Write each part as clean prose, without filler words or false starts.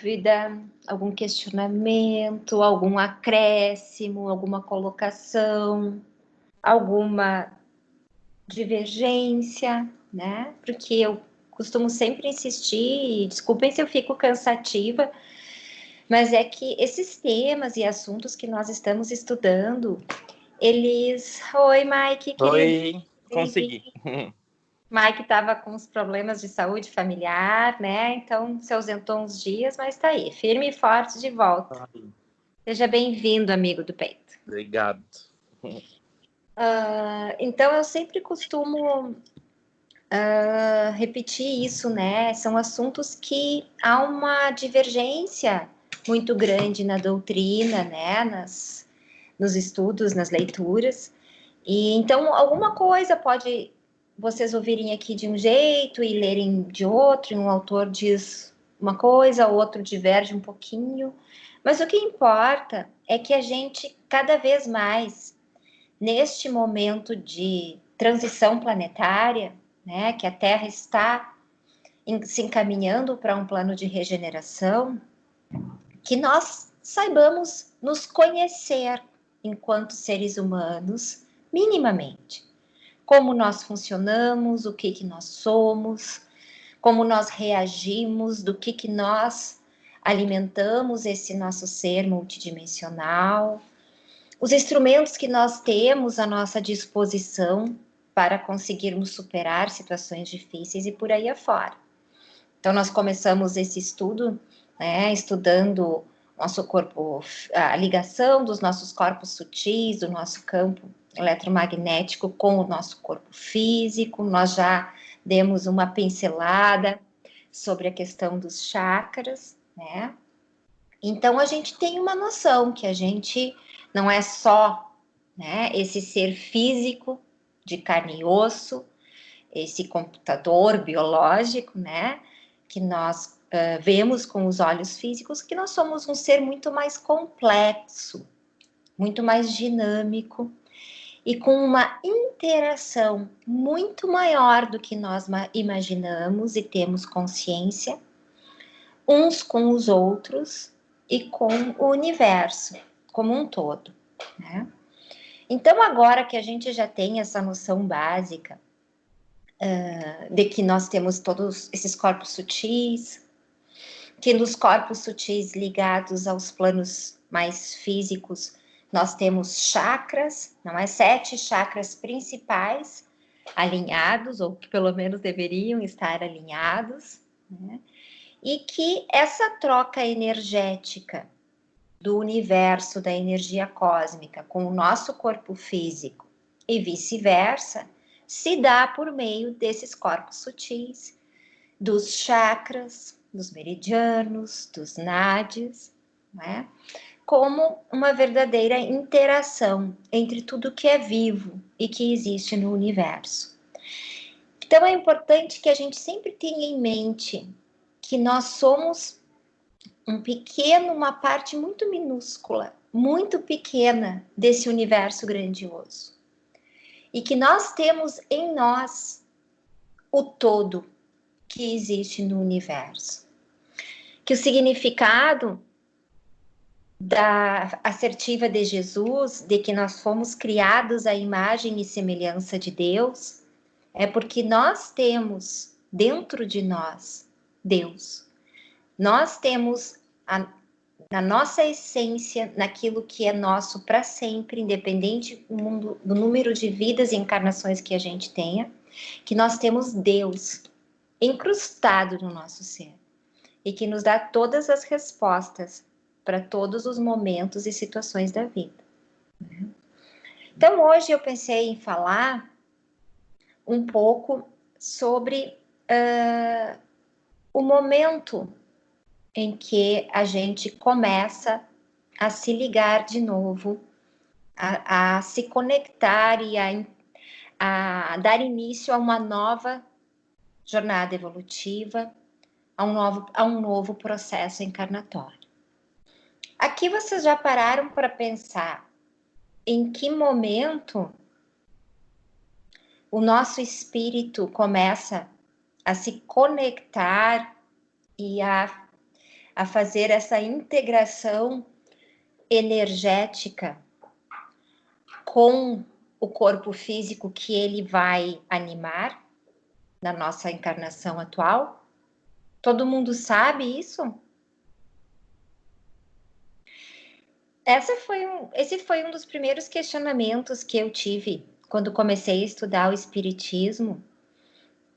dúvida, algum questionamento, algum acréscimo, alguma colocação, alguma divergência, né? Porque eu costumo sempre insistir, e desculpem se eu fico cansativa, mas é que esses temas e assuntos que nós estamos estudando, eles... Oi, Mike, querido. Oi, consegui. Mike estava com os problemas de saúde familiar, né? Então se ausentou uns dias, mas está aí, firme e forte de volta. Ai, Seja bem-vindo, amigo do peito. obrigado. Então eu sempre costumo repetir isso, né? São assuntos que há uma divergência muito grande na doutrina, né? Nos estudos, nas leituras. E então alguma coisa pode vocês ouvirem aqui de um jeito e lerem de outro, e um autor diz uma coisa, o outro diverge um pouquinho. Mas o que importa é que a gente, cada vez mais, neste momento de transição planetária, né, que a Terra está se encaminhando para um plano de regeneração, que nós saibamos nos conhecer enquanto seres humanos, minimamente. Como nós funcionamos, o que nós somos, como nós reagimos, do que nós alimentamos esse nosso ser multidimensional, os instrumentos que nós temos à nossa disposição para conseguirmos superar situações difíceis e por aí afora. Então, nós começamos esse estudo, né, estudando nosso corpo, a ligação dos nossos corpos sutis, do nosso campo eletromagnético com o nosso corpo físico. Nós já demos uma pincelada sobre a questão dos chakras, né? Então, a gente tem uma noção que a gente não é só, né, esse ser físico de carne e osso, esse computador biológico, né, que nós vemos com os olhos físicos, que nós somos um ser muito mais complexo, muito mais dinâmico e com uma interação muito maior do que nós imaginamos e temos consciência, uns com os outros e com o universo como um todo, né? Então, agora que a gente já tem essa noção básica de que nós temos todos esses corpos sutis, que nos corpos sutis ligados aos planos mais físicos, nós temos chakras, não é? 7 chakras principais alinhados, ou que pelo menos deveriam estar alinhados, né? E que essa troca energética do universo, da energia cósmica, com o nosso corpo físico e vice-versa, se dá por meio desses corpos sutis, dos chakras, dos meridianos, dos nadis, né? Como uma verdadeira interação entre tudo que é vivo e que existe no universo. Então é importante que a gente sempre tenha em mente que nós somos uma parte muito minúscula, muito pequena desse universo grandioso. E que nós temos em nós o todo que existe no universo. Que o significado da assertiva de Jesus, de que nós fomos criados à imagem e semelhança de Deus, é porque nós temos dentro de nós Deus. Nós temos na nossa essência, naquilo que é nosso para sempre, independente do número de vidas e encarnações que a gente tenha, que nós temos Deus incrustado no nosso ser e que nos dá todas as respostas para todos os momentos e situações da vida. Então, hoje eu pensei em falar um pouco sobre o momento em que a gente começa a se ligar de novo, a se conectar e a dar início a uma nova jornada evolutiva, a um novo processo encarnatório. Aqui vocês já pararam para pensar em que momento o nosso espírito começa a se conectar e a a fazer essa integração energética com o corpo físico que ele vai animar na nossa encarnação atual? Todo mundo sabe isso? Esse foi um dos primeiros questionamentos que eu tive quando comecei a estudar o espiritismo,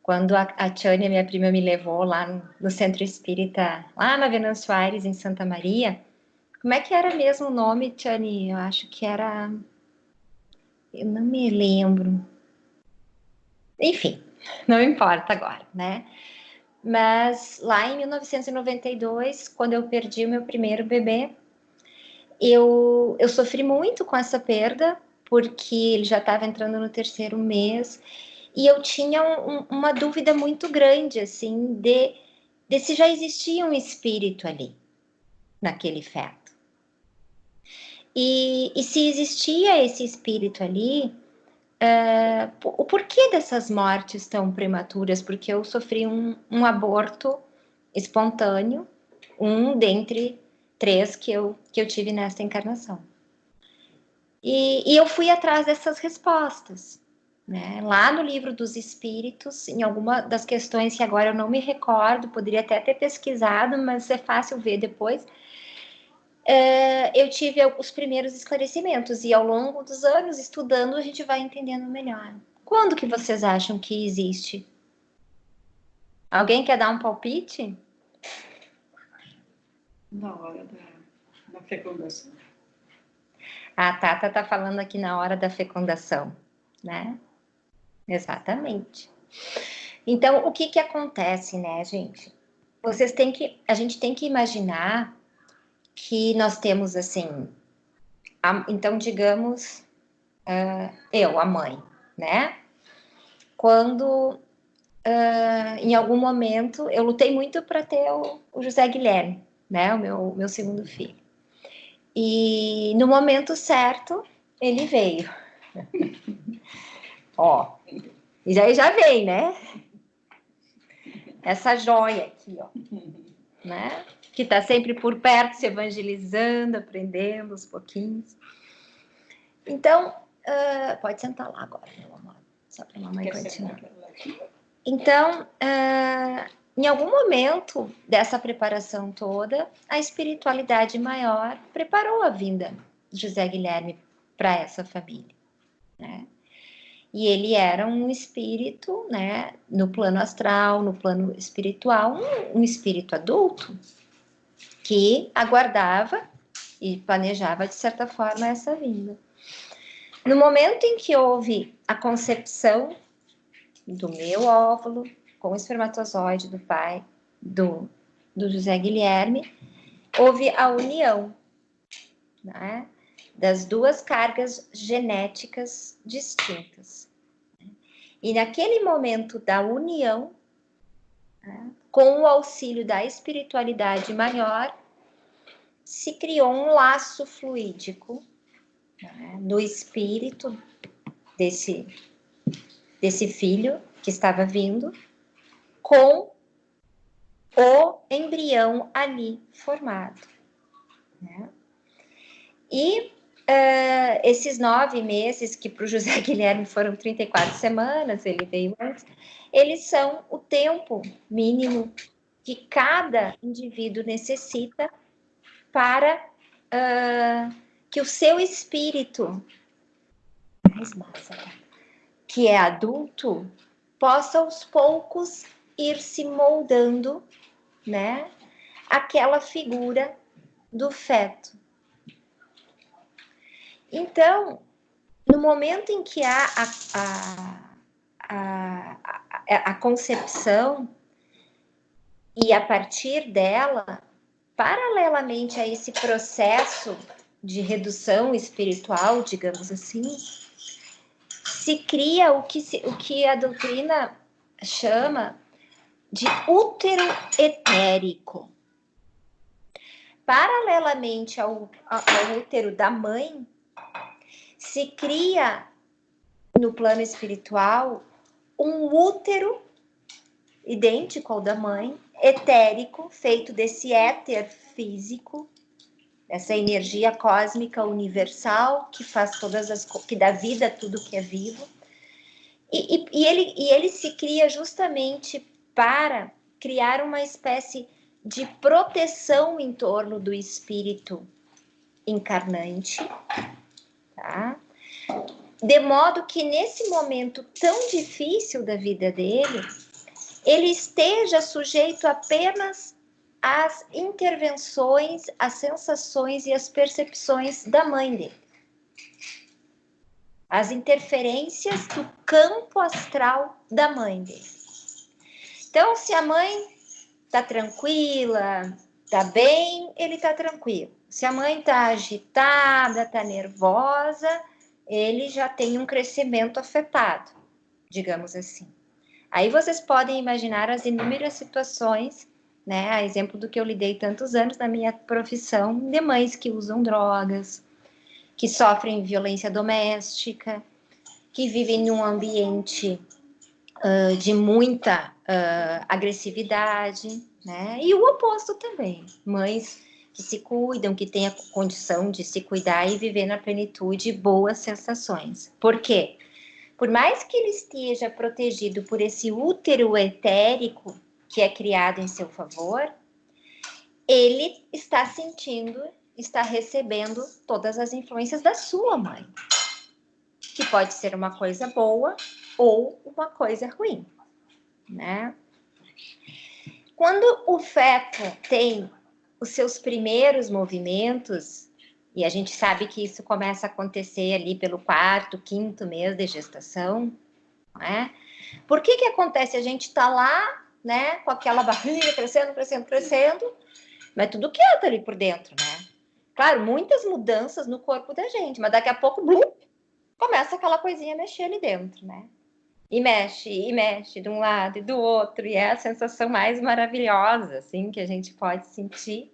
quando a Tânia, minha prima, me levou lá no Centro Espírita, lá na Venâncio Aires, em Santa Maria. Como é que era mesmo o nome, Tânia? Eu acho que era... Eu não me lembro. Enfim, não importa agora, né? Mas lá em 1992, quando eu perdi o meu primeiro bebê, eu sofri muito com essa perda, porque ele já estava entrando no 3º mês, e eu tinha uma dúvida muito grande, assim, de se já existia um espírito ali, naquele feto. E se existia esse espírito ali, o porquê dessas mortes tão prematuras? Porque eu sofri um aborto espontâneo, um dentre 3 que eu tive nesta encarnação. E eu fui atrás dessas respostas, né? Lá no Livro dos Espíritos, em alguma das questões que agora eu não me recordo, poderia até ter pesquisado, mas é fácil ver depois, eu tive os primeiros esclarecimentos, e ao longo dos anos estudando a gente vai entendendo melhor. Quando que vocês acham que existe? Alguém quer dar um palpite? Na hora da fecundação. A Tata tá falando aqui na hora da fecundação, né? Exatamente. Então, o que acontece, né, gente? A gente tem que imaginar que nós temos, assim, então, digamos, eu, a mãe, né? Quando, em algum momento, eu lutei muito para ter o José Guilherme, né? O meu segundo filho. E no momento certo, ele veio. Ó, e aí já vem, né? Essa joia aqui, ó, né? Que tá sempre por perto, se evangelizando, aprendendo aos pouquinhos. Então, pode sentar lá agora, meu amor, só para a mamãe continuar. Então, em algum momento dessa preparação toda, a espiritualidade maior preparou a vinda de José Guilherme para essa família, né? E ele era um espírito, né, no plano astral, no plano espiritual, um espírito adulto que aguardava e planejava, de certa forma, essa vinda. No momento em que houve a concepção do meu óvulo com o espermatozoide do pai do José Guilherme, houve a união, né, das 2 cargas genéticas distintas. E naquele momento da união, né, com o auxílio da espiritualidade maior, se criou um laço fluídico, né, no espírito desse filho que estava vindo, com o embrião ali formado, né? E esses 9 meses, que para o José Guilherme foram 34 semanas, ele veio antes, eles são o tempo mínimo que cada indivíduo necessita para que o seu espírito, que é adulto, possa aos poucos ir se moldando, né, aquela figura do feto. Então, no momento em que há a concepção, e a partir dela, paralelamente a esse processo de redução espiritual, digamos assim, se cria o que a doutrina chama de útero etérico. Paralelamente ao útero da mãe, se cria no plano espiritual um útero idêntico ao da mãe, etérico, feito desse éter físico, essa energia cósmica universal que faz que dá vida a tudo que é vivo. E ele se cria justamente para criar uma espécie de proteção em torno do espírito encarnante, tá? De modo que nesse momento tão difícil da vida dele, ele esteja sujeito apenas às intervenções, às sensações e às percepções da mãe dele. As interferências do campo astral da mãe dele. Então, se a mãe está tranquila, está bem, ele está tranquilo. Se a mãe está agitada, está nervosa, ele já tem um crescimento afetado, digamos assim. Aí vocês podem imaginar as inúmeras situações, né? A exemplo do que eu lidei tantos anos na minha profissão, de mães que usam drogas, que sofrem violência doméstica, que vivem num ambiente de muita agressividade, né? E o oposto também, mães que se cuidam, que têm a condição de se cuidar e viver na plenitude boas sensações. Por quê? Por mais que ele esteja protegido por esse útero etérico que é criado em seu favor, ele está sentindo, está recebendo todas as influências da sua mãe, que pode ser uma coisa boa ou uma coisa ruim, né? Quando o feto tem os seus primeiros movimentos, e a gente sabe que isso começa a acontecer ali pelo 4º, 5º mês de gestação, né? Por que acontece? A gente tá lá, né, com aquela barriga crescendo, crescendo, crescendo, mas tudo quieto ali por dentro, né? Claro, muitas mudanças no corpo da gente, mas daqui a pouco, blum, começa aquela coisinha a mexer ali dentro, né? E mexe de um lado e do outro, e é a sensação mais maravilhosa, assim, que a gente pode sentir.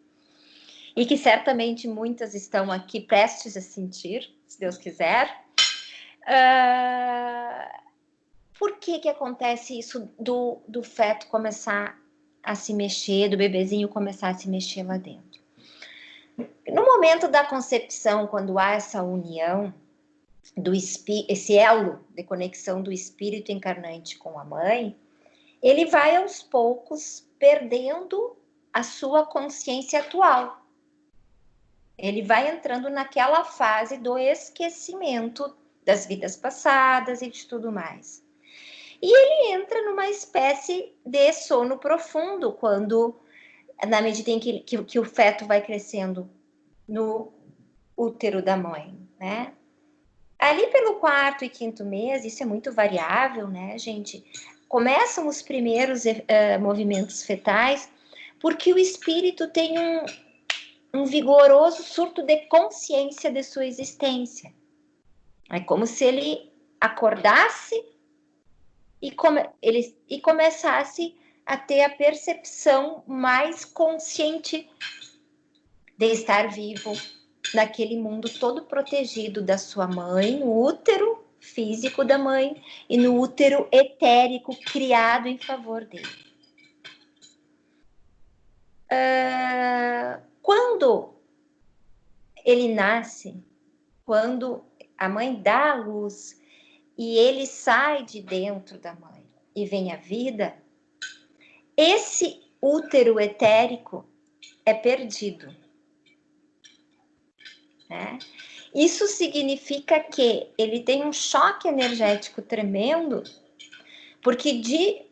E que certamente muitas estão aqui prestes a sentir, se Deus quiser. Por que acontece isso do feto começar a se mexer, do bebezinho começar a se mexer lá dentro? No momento da concepção, quando há essa união, esse elo de conexão do espírito encarnante com a mãe, ele vai aos poucos perdendo a sua consciência atual. Ele vai entrando naquela fase do esquecimento das vidas passadas e de tudo mais. E ele entra numa espécie de sono profundo, quando, na medida em que o feto vai crescendo no útero da mãe, né? Ali pelo 4º e 5º mês, isso é muito variável, né, gente? Começam os primeiros movimentos fetais, porque o espírito tem um vigoroso surto de consciência de sua existência. É como se ele acordasse e começasse a ter a percepção mais consciente de estar vivo naquele mundo todo protegido da sua mãe, no útero físico da mãe e no útero etérico criado em favor dele. Quando ele nasce, quando a mãe dá a luz e ele sai de dentro da mãe e vem a vida, esse útero etérico é perdido, né? Isso significa que ele tem um choque energético tremendo, porque de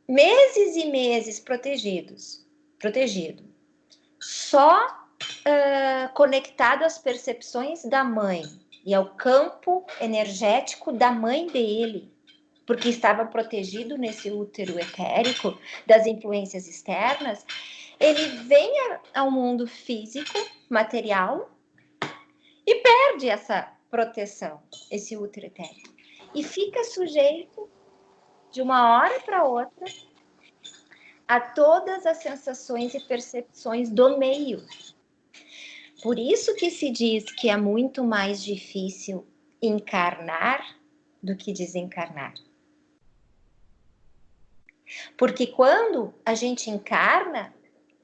meses e meses protegido, só conectado às percepções da mãe e ao campo energético da mãe dele, porque estava protegido nesse útero etérico das influências externas, ele vem ao mundo físico, material, e perde essa proteção, esse útero etérico, e fica sujeito, de uma hora para outra, a todas as sensações e percepções do meio. Por isso que se diz que é muito mais difícil encarnar do que desencarnar. Porque quando a gente encarna,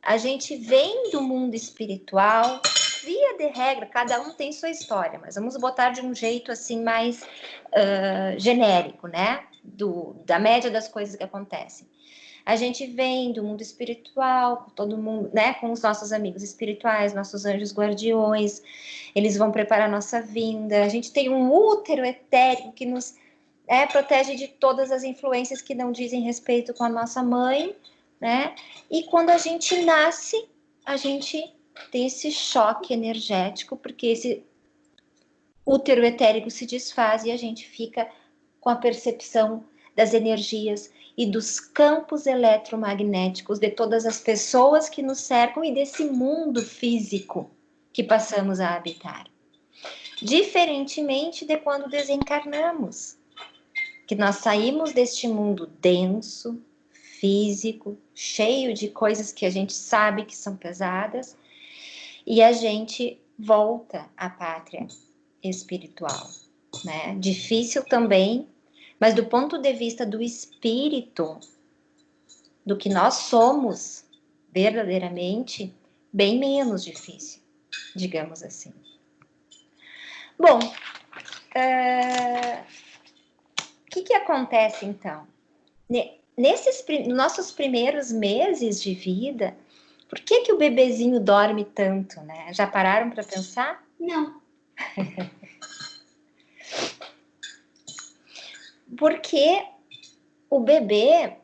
a gente vem do mundo espiritual, via de regra, cada um tem sua história, mas vamos botar de um jeito assim mais genérico, né? Da média das coisas que acontecem. A gente vem do mundo espiritual, todo mundo, né? Com os nossos amigos espirituais, nossos anjos guardiões, eles vão preparar a nossa vinda. A gente tem um útero etérico que nos protege de todas as influências que não dizem respeito com a nossa mãe, né? E quando a gente nasce, a gente tem esse choque energético, porque esse útero etérico se desfaz e a gente fica com a percepção das energias e dos campos eletromagnéticos de todas as pessoas que nos cercam e desse mundo físico que passamos a habitar. Diferentemente de quando desencarnamos, que nós saímos deste mundo denso, físico, cheio de coisas que a gente sabe que são pesadas, e a gente volta à pátria espiritual, né? Difícil também, mas do ponto de vista do espírito, do que nós somos verdadeiramente, bem menos difícil, digamos assim. Bom, o que acontece então? Nesses nossos primeiros meses de vida, por que o bebezinho dorme tanto, né? Já pararam para pensar? Não. Porque o bebê,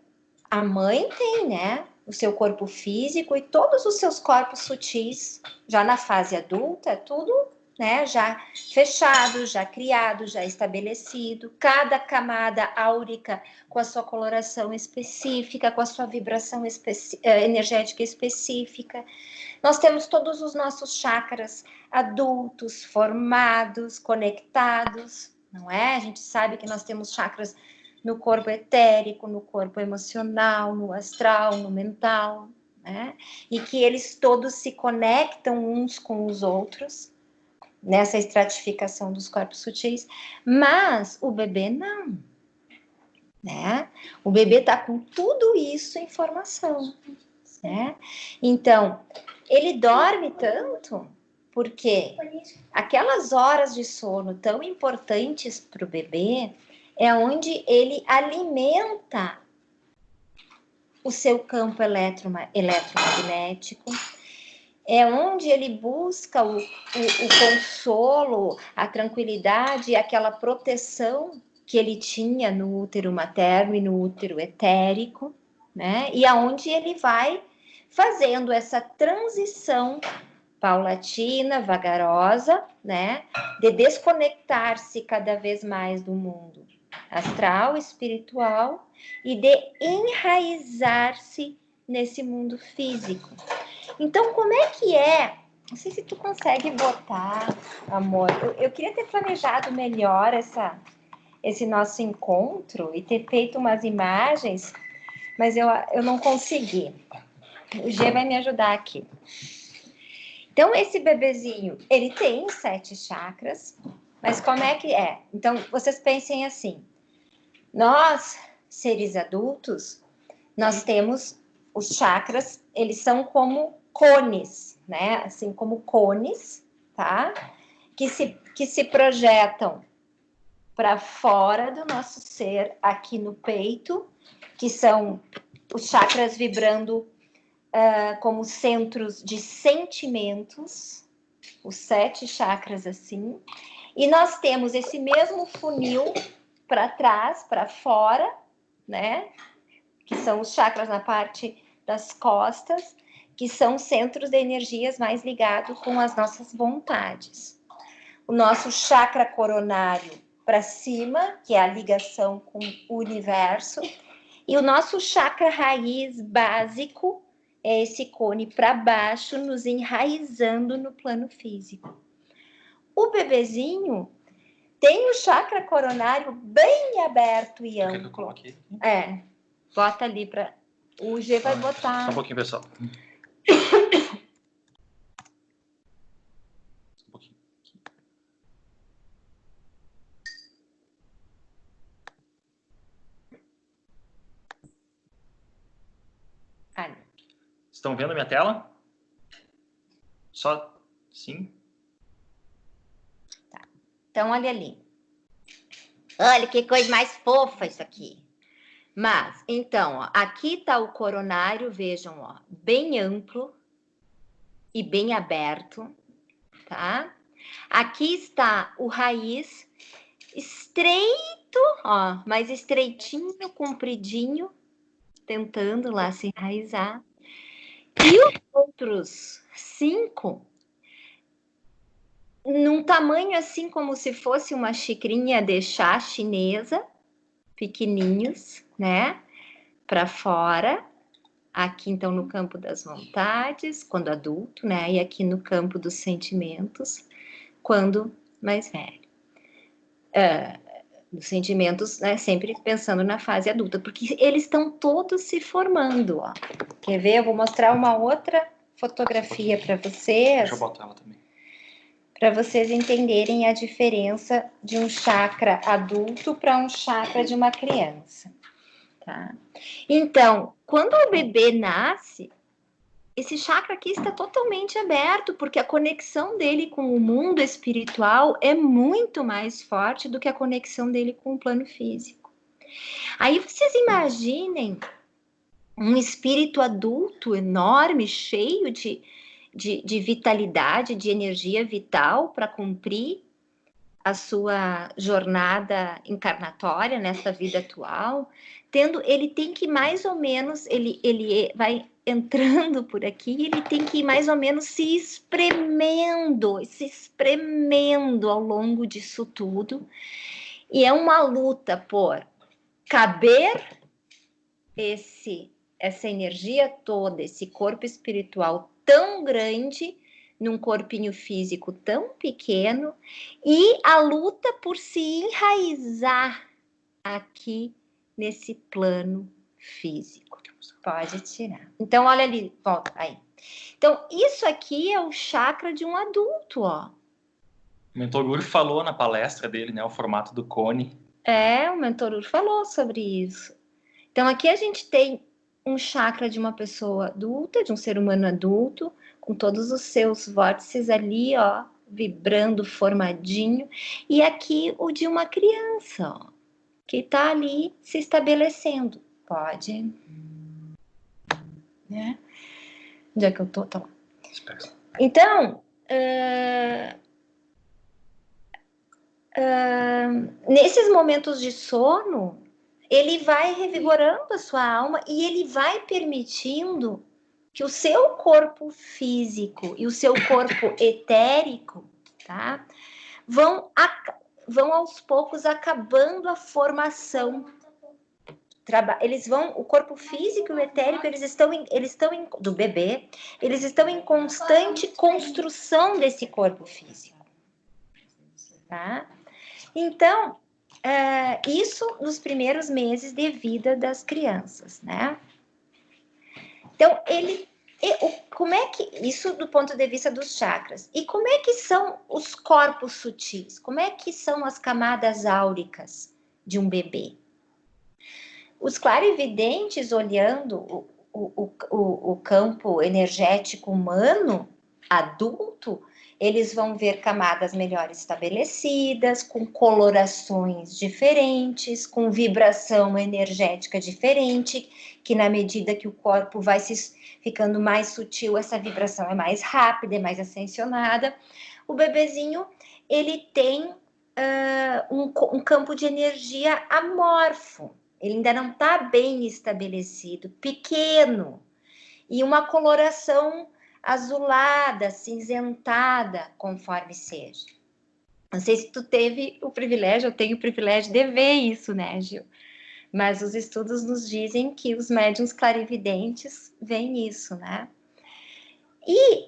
a mãe tem, né? O seu corpo físico e todos os seus corpos sutis, já na fase adulta, tudo, né? Já fechado, já criado, já estabelecido. Cada camada áurica com a sua coloração específica, com a sua vibração energética específica. Nós temos todos os nossos chakras adultos, formados, conectados, não é? A gente sabe que nós temos chakras no corpo etérico, no corpo emocional, no astral, no mental, né? E que eles todos se conectam uns com os outros nessa estratificação dos corpos sutis, mas o bebê não, né? O bebê tá com tudo isso em formação, né? Então, ele dorme tanto porque aquelas horas de sono tão importantes para o bebê é onde ele alimenta o seu campo eletromagnético, é onde ele busca o consolo, a tranquilidade, aquela proteção que ele tinha no útero materno e no útero etérico, né? E aonde ele vai fazendo essa transição paulatina, vagarosa, né? De desconectar-se cada vez mais do mundo astral, espiritual e de enraizar-se nesse mundo físico. Então, como é que é? Não sei se tu consegue botar, amor. Eu queria ter planejado melhor esse nosso encontro e ter feito umas imagens, mas eu não consegui. O G vai me ajudar aqui. Então, esse bebezinho, ele tem 7 chakras, mas como é que é? Então, vocês pensem assim, nós, seres adultos, nós temos os chakras, eles são como cones, né? Assim como cones, tá? Que se projetam para fora do nosso ser, aqui no peito, que são os chakras vibrando como centros de sentimentos, os 7 chakras assim, e nós temos esse mesmo funil para trás, para fora, né? Que são os chakras na parte das costas, que são centros de energias mais ligados com as nossas vontades. O nosso chakra coronário para cima, que é a ligação com o universo, e o nosso chakra raiz básico é esse cone para baixo, nos enraizando no plano físico. O bebezinho tem o chakra coronário bem aberto e amplo. Quer que eu coloque? Bota ali para... O G vai botar... Só um pouquinho, pessoal. Um pouquinho. estão vendo a minha tela? Só, sim. Tá. Então, olha ali. Olha que coisa mais fofa isso aqui. Mas, então, ó, aqui está o coronário, vejam, ó, bem amplo e bem aberto, tá? Aqui está o raiz estreito, ó, mais estreitinho, compridinho, tentando lá se enraizar. E os outros 5, num tamanho assim como se fosse uma xicrinha de chá chinesa, pequenininhos, né? Para fora. Aqui, então, no campo das vontades, quando adulto, né? E aqui no campo dos sentimentos, quando mais velho. Dos sentimentos, né? Sempre pensando na fase adulta, porque eles estão todos se formando, ó. Quer ver? Eu vou mostrar uma outra fotografia para vocês. Deixa eu botar ela também. Para vocês entenderem a diferença de um chakra adulto para um chakra de uma criança. Tá? Então, quando o bebê nasce, esse chakra aqui está totalmente aberto, porque a conexão dele com o mundo espiritual é muito mais forte do que a conexão dele com o plano físico. Aí vocês imaginem um espírito adulto enorme, cheio de vitalidade, de energia vital para cumprir a sua jornada encarnatória nessa vida atual, ele tem que mais ou menos, ele vai entrando por aqui, ele tem que ir mais ou menos se espremendo ao longo disso tudo, e é uma luta por caber essa energia toda, esse corpo espiritual tão grande, num corpinho físico tão pequeno, e a luta por se enraizar aqui nesse plano físico. Pode tirar. Então, olha ali, volta aí. Então, isso aqui é o chakra de um adulto, ó. O mentor Guru falou na palestra dele, né, o formato do cone. O mentor Guru falou sobre isso. Então, aqui a gente tem um chakra de uma pessoa adulta, de um ser humano adulto, com todos os seus vórtices ali, ó, vibrando, formadinho. E aqui o de uma criança, ó, que tá ali se estabelecendo. Pode. Né? Onde é que eu tô? Tá lá. Então, nesses momentos de sono, ele vai revigorando a sua alma e ele vai permitindo que o seu corpo físico e o seu corpo etérico, tá, vão aos poucos acabando a formação. Eles vão, o corpo físico e o etérico, eles estão do bebê, eles estão em constante construção desse corpo físico, tá? Então, isso nos primeiros meses de vida das crianças, né? Então, como é que, isso do ponto de vista dos chakras, e como é que são os corpos sutis? Como é que são as camadas áuricas de um bebê? Os clarividentes, olhando o campo energético humano, adulto, eles vão ver camadas melhor estabelecidas, com colorações diferentes, com vibração energética diferente, que na medida que o corpo vai ficando mais sutil, essa vibração é mais rápida, é mais ascensionada. O bebezinho, ele tem um campo de energia amorfo, ele ainda não está bem estabelecido, pequeno, e uma coloração azulada, cinzentada, conforme seja. Não sei se tu teve o privilégio, eu tenho o privilégio de ver isso, né, Gil? Mas os estudos nos dizem que os médiuns clarividentes veem isso, né? E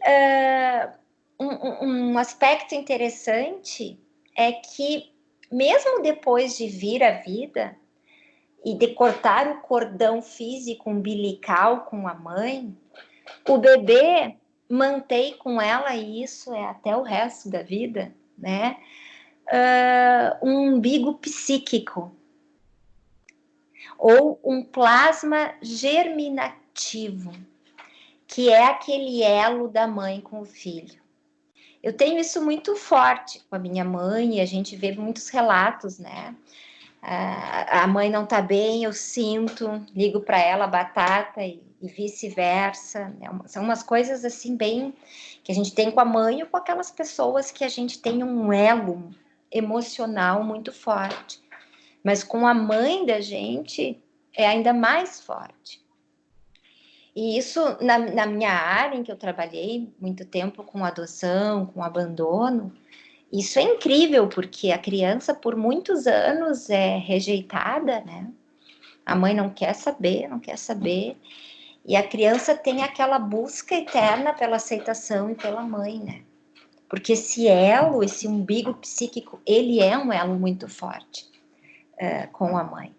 um aspecto interessante é que, mesmo depois de vir à vida e de cortar o cordão físico umbilical com a mãe, o bebê mantém com ela, e isso é até o resto da vida, né? Um umbigo psíquico ou um plasma germinativo, que é aquele elo da mãe com o filho. Eu tenho isso muito forte com a minha mãe, e a gente vê muitos relatos, né? A mãe não tá bem, eu sinto, ligo para ela batata e vice-versa. São umas coisas assim bem que a gente tem com a mãe ou com aquelas pessoas que a gente tem um elo emocional muito forte. Mas com a mãe da gente é ainda mais forte. E isso, na minha área em que eu trabalhei muito tempo com adoção, com abandono, isso é incrível, porque a criança por muitos anos é rejeitada, né? A mãe não quer saber, não quer saber. E a criança tem aquela busca eterna pela aceitação e pela mãe, né? Porque esse elo, esse umbigo psíquico, ele é um elo muito forte com a mãe.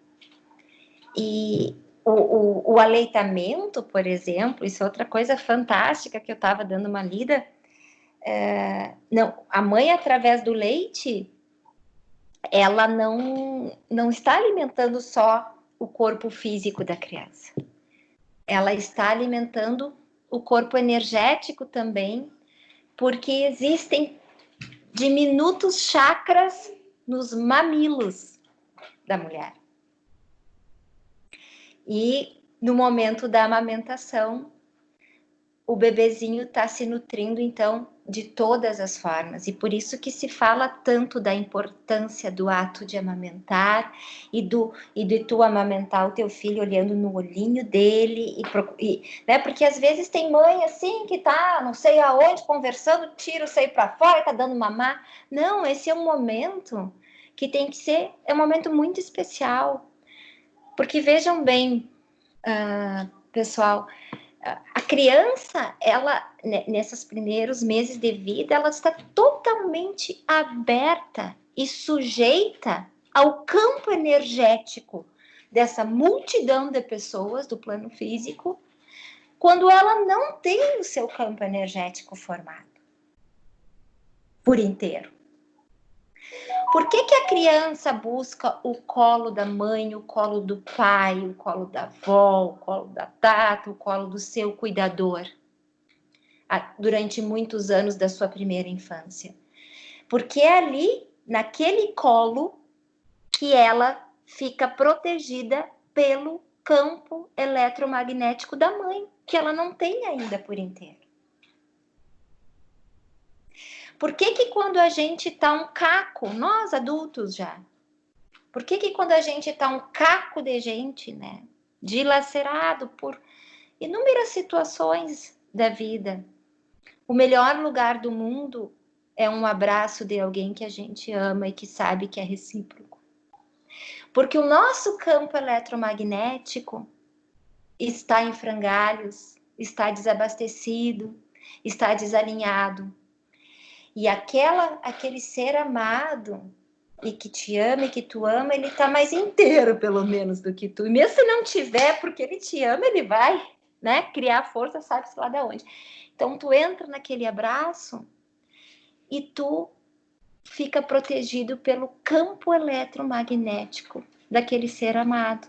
E o aleitamento, por exemplo, isso é outra coisa fantástica que eu estava dando uma lida. Não, a mãe, através do leite, ela não está alimentando só o corpo físico da criança. Ela está alimentando o corpo energético também, porque existem diminutos chakras nos mamilos da mulher. E no momento da amamentação, o bebezinho está se nutrindo, então, de todas as formas. E por isso que se fala tanto da importância do ato de amamentar e de tu amamentar o teu filho olhando no olhinho dele. Né? Porque às vezes tem mãe assim que tá, não sei aonde, conversando, tira o seio para fora, tá dando mamar. Não, esse é um momento que tem que ser, é um momento muito especial. Porque vejam bem, pessoal, a criança, ela, nesses primeiros meses de vida, ela está totalmente aberta e sujeita ao campo energético dessa multidão de pessoas do plano físico, quando ela não tem o seu campo energético formado por inteiro. Por que a criança busca o colo da mãe, o colo do pai, o colo da avó, o colo da tata, o colo do seu cuidador durante muitos anos da sua primeira infância? Porque é ali, naquele colo, que ela fica protegida pelo campo eletromagnético da mãe, que ela não tem ainda por inteiro. Por que quando a gente tá um caco, nós adultos já, por que quando a gente tá um caco de gente, né, dilacerado por inúmeras situações da vida, o melhor lugar do mundo é um abraço de alguém que a gente ama e que sabe que é recíproco? Porque o nosso campo eletromagnético está em frangalhos, está desabastecido, está desalinhado. E aquele ser amado e que te ama e que tu ama, ele tá mais inteiro, pelo menos, do que tu. E mesmo se não tiver, porque ele te ama, ele vai, né, criar força, sabe-se lá de onde. Então, tu entra naquele abraço e tu fica protegido pelo campo eletromagnético daquele ser amado.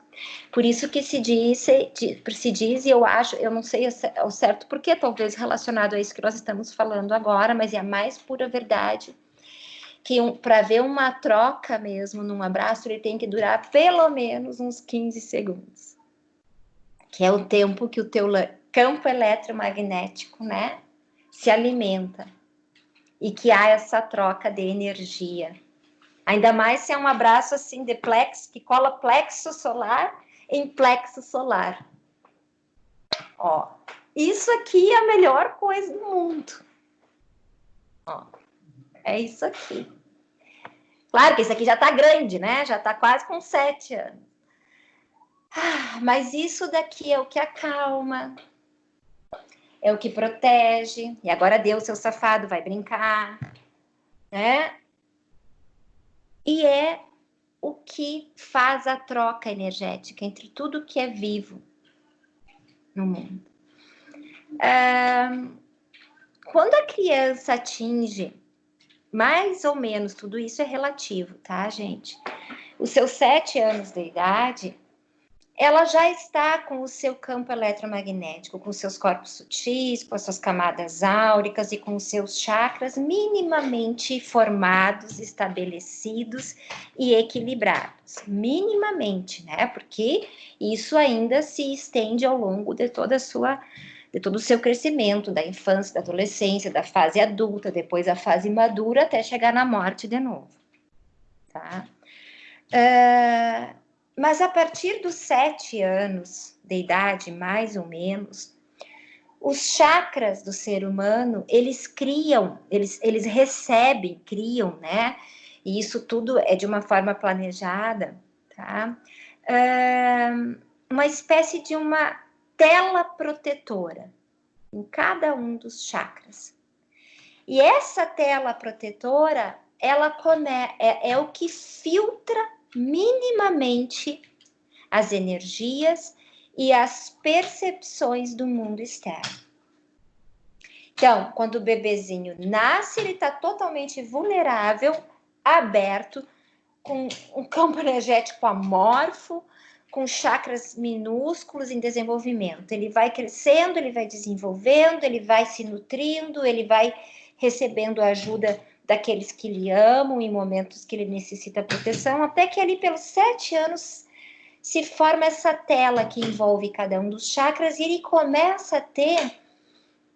Por isso que se diz, e eu acho, eu não sei ao certo porque, talvez relacionado a isso que nós estamos falando agora, mas é a mais pura verdade, que para ver uma troca mesmo num abraço, ele tem que durar pelo menos uns 15 segundos. Que é o tempo que o teu campo eletromagnético, né, se alimenta. E que há essa troca de energia. Ainda mais se é um abraço assim de plexo, que cola plexo solar em plexo solar. Ó, isso aqui é a melhor coisa do mundo. Ó, é isso aqui. Claro que esse aqui já tá grande, né? Já tá quase com 7 anos. Mas isso daqui é o que acalma, é o que protege. E agora Deus, seu safado, vai brincar, né? E é o que faz a troca energética entre tudo que é vivo no mundo. Quando a criança atinge mais ou menos, tudo isso é relativo, tá, gente? Os seus 7 anos de idade, ela já está com o seu campo eletromagnético, com seus corpos sutis, com as suas camadas áuricas e com os seus chakras minimamente formados, estabelecidos e equilibrados. Minimamente, né? Porque isso ainda se estende ao longo de todo o seu crescimento, da infância, da adolescência, da fase adulta, depois a fase madura, até chegar na morte de novo, tá? Mas a partir dos 7 anos de idade, mais ou menos, os chakras do ser humano, eles criam, eles recebem, criam, né? E isso tudo é de uma forma planejada, tá? Uma espécie de uma tela protetora em cada um dos chakras. E essa tela protetora, ela é o que filtra minimamente as energias e as percepções do mundo externo. Então, quando o bebezinho nasce, ele está totalmente vulnerável, aberto, com um campo energético amorfo, com chakras minúsculos em desenvolvimento. Ele vai crescendo, ele vai desenvolvendo, ele vai se nutrindo, ele vai recebendo a ajuda daqueles que lhe amam em momentos que ele necessita proteção, até que ali pelos 7 anos se forma essa tela que envolve cada um dos chakras e ele começa a ter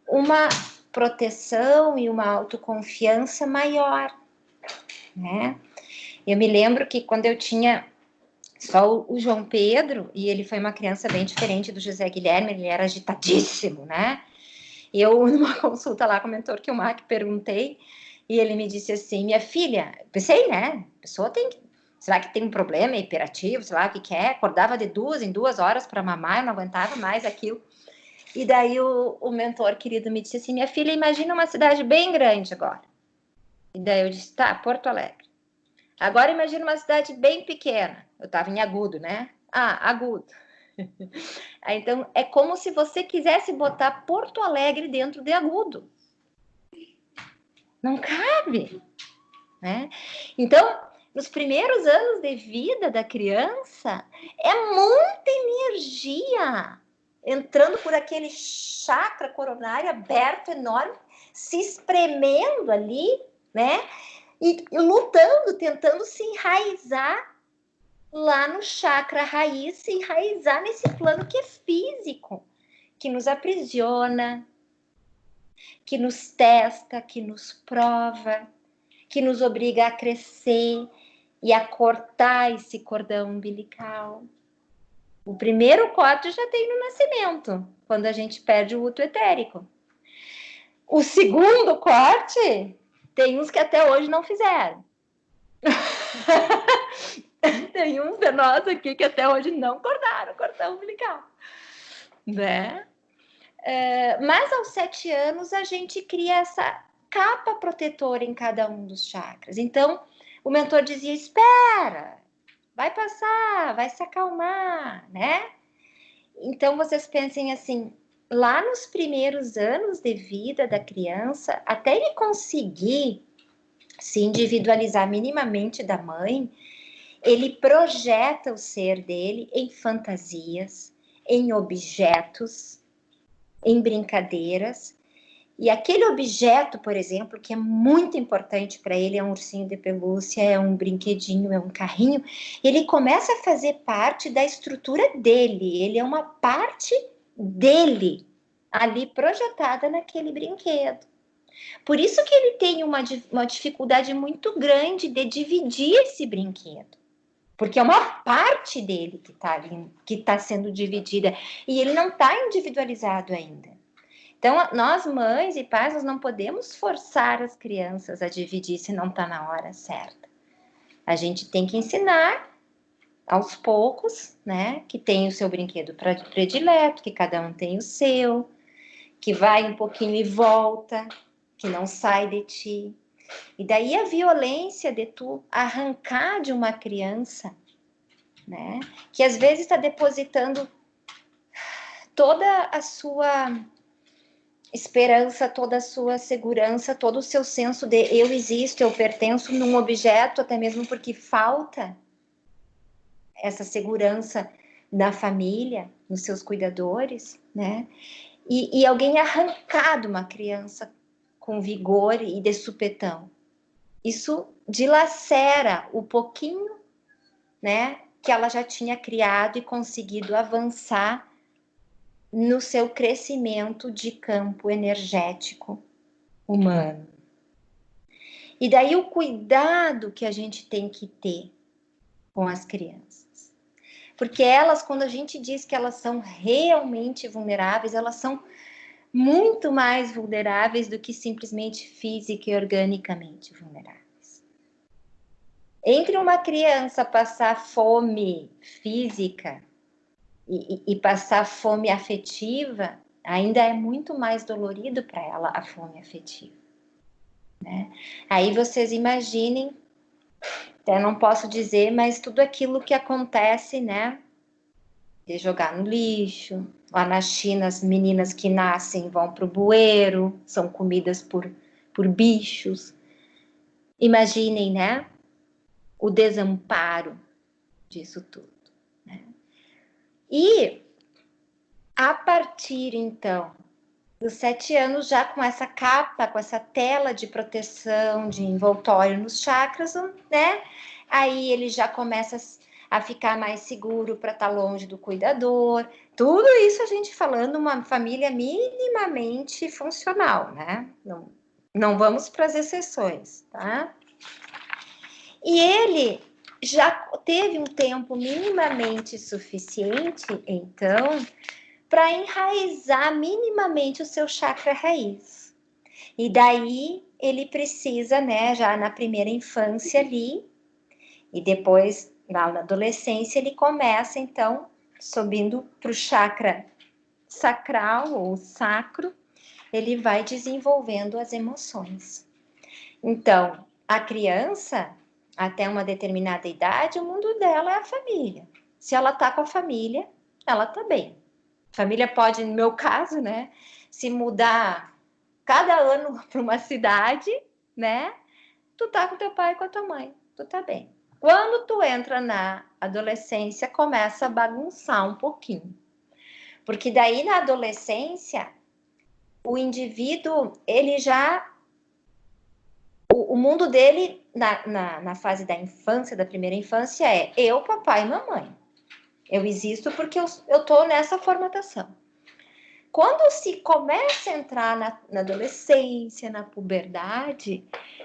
uma proteção e uma autoconfiança maior, né? Eu me lembro que quando eu tinha só o João Pedro, e ele foi uma criança bem diferente do José Guilherme, ele era agitadíssimo, né? E eu, numa consulta lá com o mentor Kilmar, perguntei, e ele me disse assim, minha filha, pensei, né? A pessoa tem que, será que tem um problema, é hiperativo, sei lá o que é? Acordava de 2 em 2 horas para mamar, eu não aguentava mais aquilo. E daí o mentor querido me disse assim, minha filha, imagina uma cidade bem grande agora. E daí eu disse, tá, Porto Alegre. Agora imagina uma cidade bem pequena. Eu estava em agudo, né? Ah, agudo. Então, é como se você quisesse botar Porto Alegre dentro de agudo. Não cabe, né? Então, nos primeiros anos de vida da criança, é muita energia entrando por aquele chakra coronário aberto, enorme, se espremendo ali, né? E lutando, tentando se enraizar lá no chakra raiz, se enraizar nesse plano que é físico, que nos aprisiona, que nos testa, que nos prova, que nos obriga a crescer e a cortar esse cordão umbilical. O primeiro corte já tem no nascimento, quando a gente perde o útero etérico. O segundo corte, tem uns que até hoje não fizeram. Tem uns de nós aqui que até hoje não cortaram o cordão umbilical, né? Mas aos 7 anos a gente cria essa capa protetora em cada um dos chakras. Então, o mentor dizia, espera, vai passar, vai se acalmar, né? Então, vocês pensem assim, lá nos primeiros anos de vida da criança, até ele conseguir se individualizar minimamente da mãe, ele projeta o ser dele em fantasias, em objetos, em brincadeiras. E aquele objeto, por exemplo, que é muito importante para ele, é um ursinho de pelúcia, é um brinquedinho, é um carrinho, ele começa a fazer parte da estrutura dele, ele é uma parte dele, ali projetada naquele brinquedo. Por isso que ele tem uma dificuldade muito grande de dividir esse brinquedo. Porque é uma parte dele que está ali, que está sendo dividida, e ele não está individualizado ainda. Então, nós mães e pais, nós não podemos forçar as crianças a dividir se não está na hora certa. A gente tem que ensinar aos poucos, né, que tem o seu brinquedo predileto, que cada um tem o seu, que vai um pouquinho e volta, que não sai de ti. E daí a violência de tu arrancar de uma criança, né, que às vezes está depositando toda a sua esperança, toda a sua segurança, todo o seu senso de eu existo, eu pertenço num objeto, até mesmo porque falta essa segurança na família, nos seus cuidadores, né? E alguém arrancar de uma criança com vigor e de supetão. Isso dilacera o pouquinho, né, que ela já tinha criado e conseguido avançar no seu crescimento de campo energético humano. E daí o cuidado que a gente tem que ter com as crianças. Porque elas, quando a gente diz que elas são realmente vulneráveis, elas são muito mais vulneráveis do que simplesmente física e organicamente vulneráveis. Entre uma criança passar fome física e passar fome afetiva, ainda é muito mais dolorido para ela a fome afetiva, né? Aí vocês imaginem, até não posso dizer, mas tudo aquilo que acontece, né? De jogar no lixo. Lá na China, as meninas que nascem vão para o bueiro, são comidas por bichos. Imaginem, né? O desamparo disso tudo, né? E a partir, então, dos 7 anos, já com essa capa, com essa tela de proteção, de envoltório nos chakras, né? Aí ele já começa a ficar mais seguro para estar longe do cuidador. Tudo isso a gente falando uma família minimamente funcional, né? Não vamos para as exceções, tá? E ele já teve um tempo minimamente suficiente, então, para enraizar minimamente o seu chakra raiz. E daí ele precisa, né, já na primeira infância ali, e depois, lá na adolescência, ele começa, então, subindo para o chakra sacral ou sacro, ele vai desenvolvendo as emoções. Então, a criança, até uma determinada idade, o mundo dela é a família. Se ela tá com a família, ela tá bem. A família pode, no meu caso, né, se mudar cada ano para uma cidade, né? Tu tá com teu pai e com a tua mãe, tu tá bem. Quando tu entra na adolescência, começa a bagunçar um pouquinho. Porque daí na adolescência, o indivíduo, ele já... O mundo dele, na fase da infância, da primeira infância, é eu, papai e mamãe. Eu existo porque eu tô nessa formatação. Quando se começa a entrar na adolescência, na puberdade,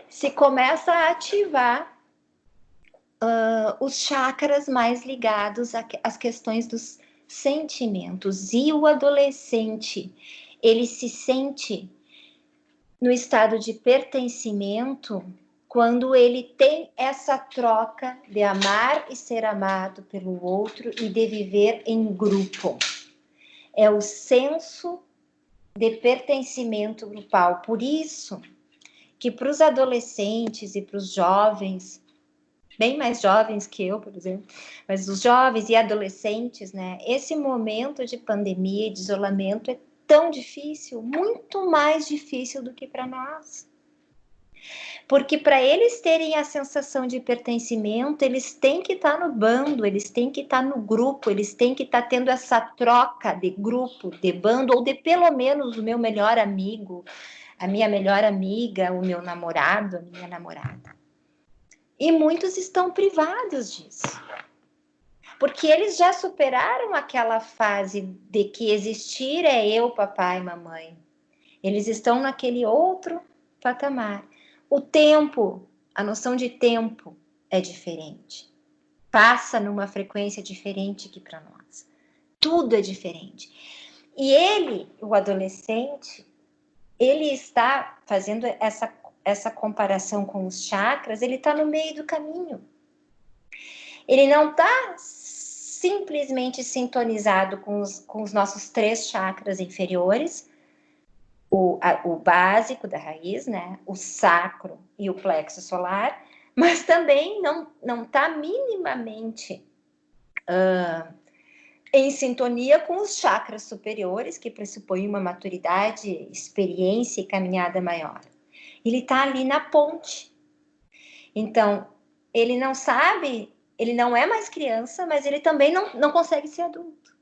se começa a ativar os chakras mais ligados às questões dos sentimentos. E o adolescente, ele se sente no estado de pertencimento quando ele tem essa troca de amar e ser amado pelo outro e de viver em grupo. É o senso de pertencimento grupal. Por isso que para os adolescentes e para os jovens, bem mais jovens que eu, por exemplo, mas os jovens e adolescentes, né, esse momento de pandemia e de isolamento é tão difícil, muito mais difícil do que para nós. Porque para eles terem a sensação de pertencimento, eles têm que estar no bando, eles têm que estar no grupo, eles têm que estar tendo essa troca de grupo, de bando, ou de pelo menos o meu melhor amigo, a minha melhor amiga, o meu namorado, a minha namorada. E muitos estão privados disso. Porque eles já superaram aquela fase de que existir é eu, papai e mamãe. Eles estão naquele outro patamar. O tempo, a noção de tempo é diferente. Passa numa frequência diferente que para nós. Tudo é diferente. E ele, o adolescente, ele está fazendo essa comparação com os chakras, ele está no meio do caminho. Ele não está simplesmente sintonizado com os nossos 3 chakras inferiores, o básico da raiz, né? O sacro e o plexo solar, mas também não está minimamente em sintonia com os chakras superiores, que pressupõem uma maturidade, experiência e caminhada maior. Ele está ali na ponte. Então, ele não sabe ele não é mais criança, mas ele também não consegue ser adulto.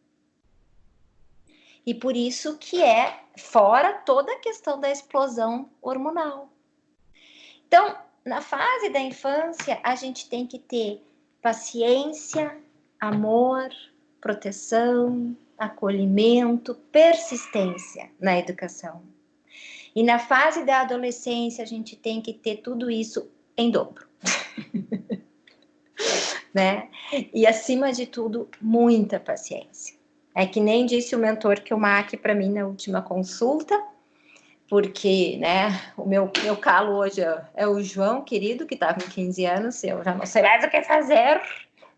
E por isso que é fora toda a questão da explosão hormonal. Então, na fase da infância, a gente tem que ter paciência, amor, proteção, acolhimento, persistência na educação. E na fase da adolescência, a gente tem que ter tudo isso em dobro. Né? E, acima de tudo, muita paciência. É que nem disse o mentor Kilmack para mim na última consulta, porque, né, o meu calo hoje é o João, querido, que está com 15 anos, eu já não sei mais o que fazer,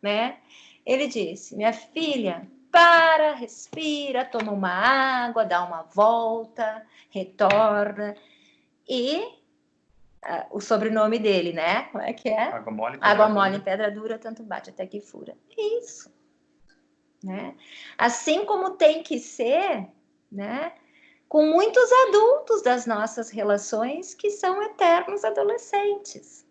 né? Ele disse, minha filha, para, respira, toma uma água, dá uma volta, retorna. E o sobrenome dele, né? Como é que é? Água mole, Água mole em pedra dura, tanto bate até que fura. Isso. Né? Assim como tem que ser, né? Com muitos adultos das nossas relações que são eternos adolescentes.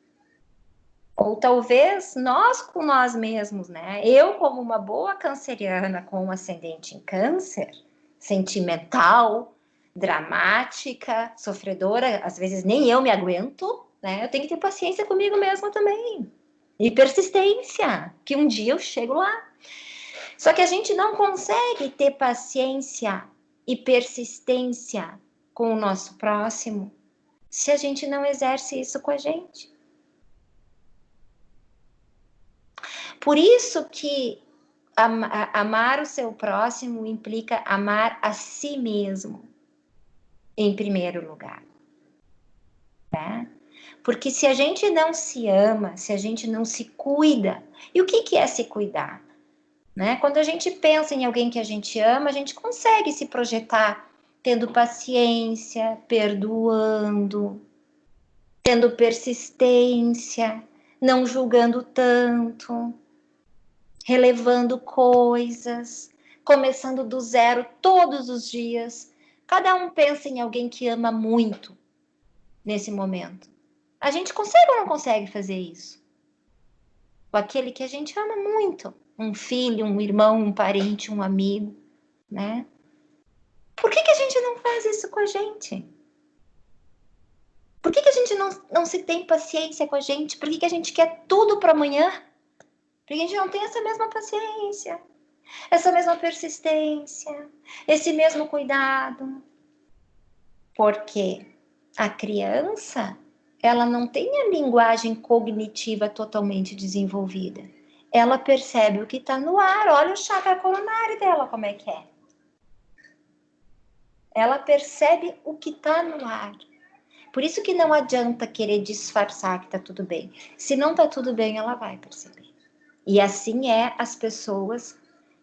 Ou talvez nós com nós mesmos, né? Eu, como uma boa canceriana com um ascendente em câncer, sentimental, dramática, sofredora, às vezes nem eu me aguento, né? Eu tenho que ter paciência comigo mesma também. E persistência, que um dia eu chego lá. Só que a gente não consegue ter paciência e persistência com o nosso próximo se a gente não exerce isso com a gente. Por isso que amar o seu próximo implica amar a si mesmo, em primeiro lugar. Né? Porque se a gente não se ama, se a gente não se cuida, e o que é se cuidar? Né? Quando a gente pensa em alguém que a gente ama, a gente consegue se projetar tendo paciência, perdoando, tendo persistência, não julgando tanto, relevando coisas, começando do zero todos os dias. Cada um pensa em alguém que ama muito nesse momento. A gente consegue ou não consegue fazer isso? Com aquele que a gente ama muito. Um filho, um irmão, um parente, um amigo, né? Por que a gente não faz isso com a gente? Por que a gente não se tem paciência com a gente? Por que a gente quer tudo para amanhã? Porque a gente não tem essa mesma paciência, essa mesma persistência, esse mesmo cuidado. Porque a criança, ela não tem a linguagem cognitiva totalmente desenvolvida. Ela percebe o que está no ar. Olha o chakra coronário dela, como é que é. Ela percebe o que está no ar. Por isso que não adianta querer disfarçar que está tudo bem. Se não está tudo bem, ela vai perceber. E assim é as pessoas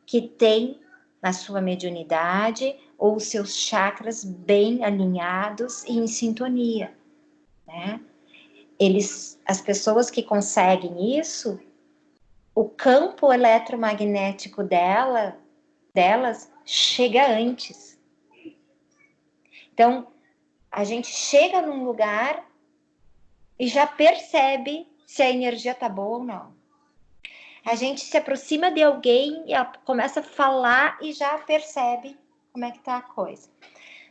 que têm a sua mediunidade ou os seus chakras bem alinhados e em sintonia, né? As pessoas que conseguem isso, o campo eletromagnético delas chega antes. Então, a gente chega num lugar e já percebe se a energia tá boa ou não. A gente se aproxima de alguém e começa a falar e já percebe como é que tá a coisa.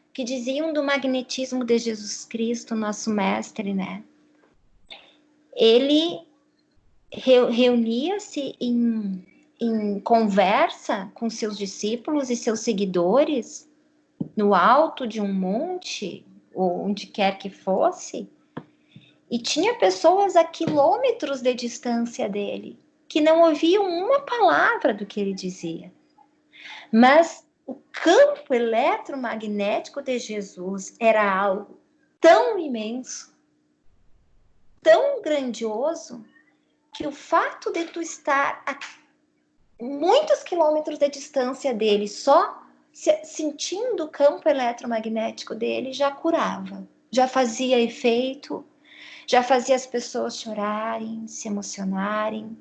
O que diziam do magnetismo de Jesus Cristo, nosso mestre, né? Ele reunia-se em conversa com seus discípulos e seus seguidores no alto de um monte, ou onde quer que fosse, e tinha pessoas a quilômetros de distância dele, que não ouviam uma palavra do que ele dizia. Mas o campo eletromagnético de Jesus era algo tão imenso, tão grandioso, que o fato de tu estar a muitos quilômetros de distância dele, só sentindo o campo eletromagnético dele, já curava, já fazia efeito, já fazia as pessoas chorarem, se emocionarem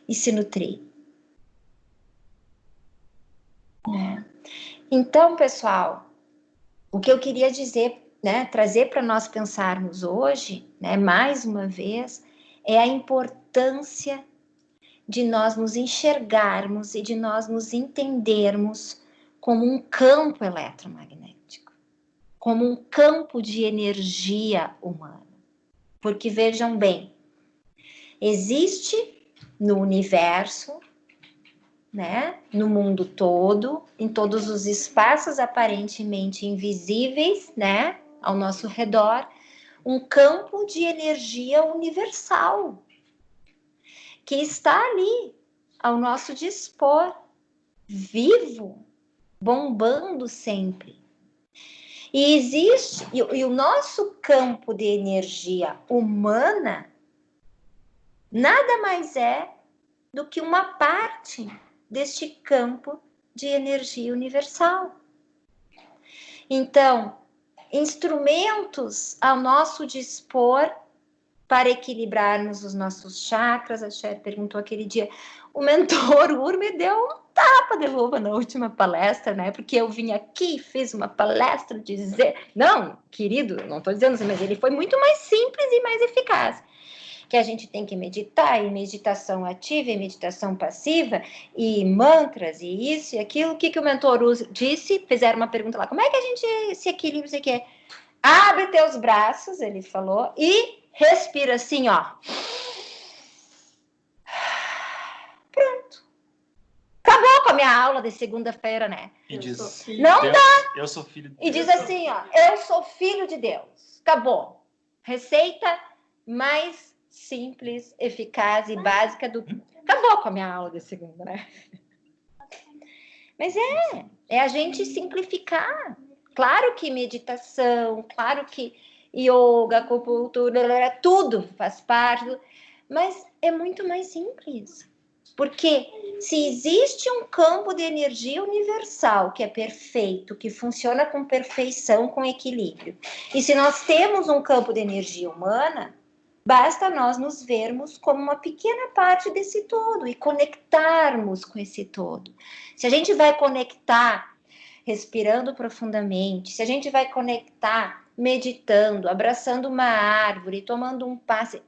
e se nutrir. Né? Então, pessoal, o que eu queria dizer, né, trazer para nós pensarmos hoje, né, mais uma vez, é a importância de nós nos enxergarmos e de nós nos entendermos como um campo eletromagnético, como um campo de energia humana. Porque vejam bem, existe no universo, né, no mundo todo, em todos os espaços aparentemente invisíveis, né, ao nosso redor, um campo de energia universal que está ali ao nosso dispor, vivo, bombando sempre. E existe, e o nosso campo de energia humana nada mais é do que uma parte deste campo de energia universal. Então, instrumentos ao nosso dispor para equilibrarmos os nossos chakras. A Cher perguntou aquele dia, o mentor Ur me deu um tapa de luva na última palestra, né? Porque eu vim aqui, fiz uma palestra dizer... Não, querido, não estou dizendo assim, mas ele foi muito mais simples e mais eficaz. Que a gente tem que meditar, e meditação ativa e meditação passiva, e mantras, e isso e aquilo. O que o mentor disse? Fizeram uma pergunta lá, como é que a gente se equilibra, isso aqui? Abre teus braços, ele falou, e respira assim, ó. Pronto. Acabou com a minha aula de segunda-feira, né? E diz, não Deus, dá. Eu sou filho de E Deus. diz assim, ó, eu sou filho de Deus. Acabou. Receita mais simples, eficaz e básica do... Acabou com a minha aula de segunda, né? Mas é a gente simplificar. Claro que meditação, claro que yoga, acupuntura, tudo faz parte, mas é muito mais simples. Porque se existe um campo de energia universal que é perfeito, que funciona com perfeição, com equilíbrio, e se nós temos um campo de energia humana, basta nós nos vermos como uma pequena parte desse todo e conectarmos com esse todo. Se a gente vai conectar respirando profundamente, se a gente vai conectar meditando, abraçando uma árvore, tomando um passe,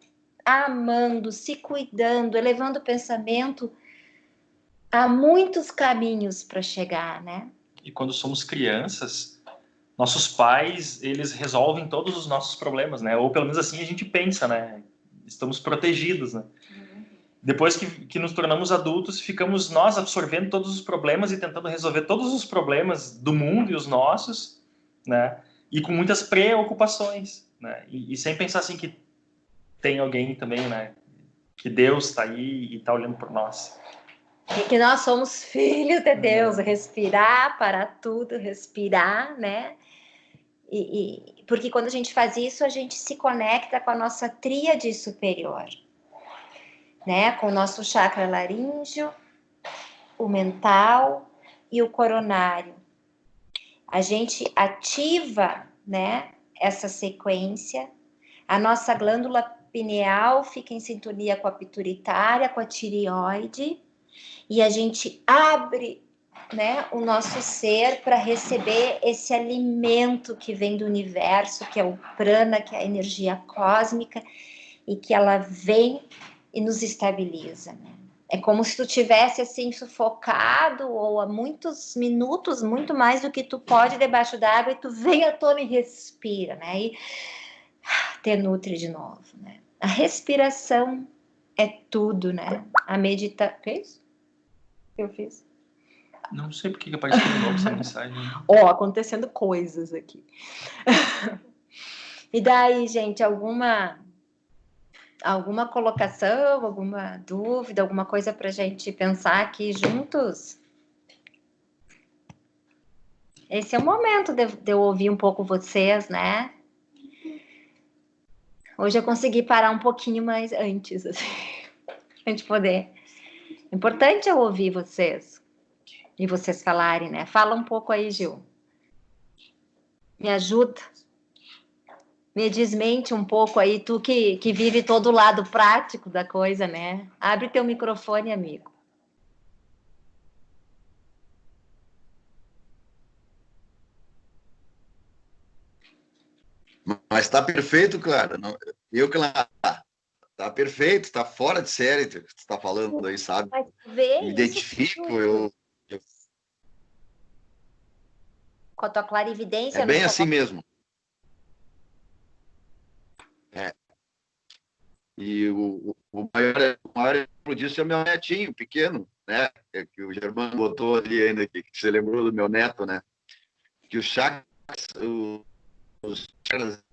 amando, se cuidando, elevando o pensamento, há muitos caminhos para chegar, né? E quando somos crianças, nossos pais, eles resolvem todos os nossos problemas, né? Ou pelo menos assim a gente pensa, né? Estamos protegidos, né? Depois que nos tornamos adultos, ficamos nós absorvendo todos os problemas e tentando resolver todos os problemas do mundo e os nossos, né? E com muitas preocupações, né? E sem pensar assim que tem alguém também, né? Que Deus está aí e está olhando por nós. E que nós somos filhos de Deus, respirar para tudo, respirar, né? Porque quando a gente faz isso, a gente se conecta com a nossa tríade superior, né? Com o nosso chakra laríngeo, o mental e o coronário. A gente ativa, né, essa sequência, a nossa glândula pineal fica em sintonia com a pituitária, com a tireoide, e a gente abre, né, o nosso ser para receber esse alimento que vem do universo, que é o prana, que é a energia cósmica, e que ela vem e nos estabiliza, né? É como se tu tivesse assim sufocado ou há muitos minutos, muito mais do que tu pode debaixo d'água, e tu vem à tona e respira, né? E te nutre de novo, né? A respiração é tudo, né? A meditação... Que é isso? Que eu fiz? Não sei por que apareceu de novo essa mensagem. Ó, acontecendo coisas aqui. E daí, gente, alguma colocação, alguma dúvida, alguma coisa para a gente pensar aqui juntos? Esse é o momento de eu ouvir um pouco vocês, né? Hoje eu consegui parar um pouquinho mais antes, assim, a gente poder. Importante eu ouvir vocês e vocês falarem, né? Fala um pouco aí, Gil. Me ajuda. Me desmente um pouco aí, tu que vive todo o lado prático da coisa, né? Abre teu microfone, amigo. Mas está perfeito, Clara. Eu, Clara, Tá perfeito, tá fora de série o que tu tá falando aí, sabe? Mas vê Me isso identifico, tudo com a tua é clarividência, não bem assim coloca. mesmo. É. E o maior exemplo disso é o meu netinho, pequeno, né? Que o Germano botou ali ainda, que você lembrou do meu neto, né? Que os chakras, os chakras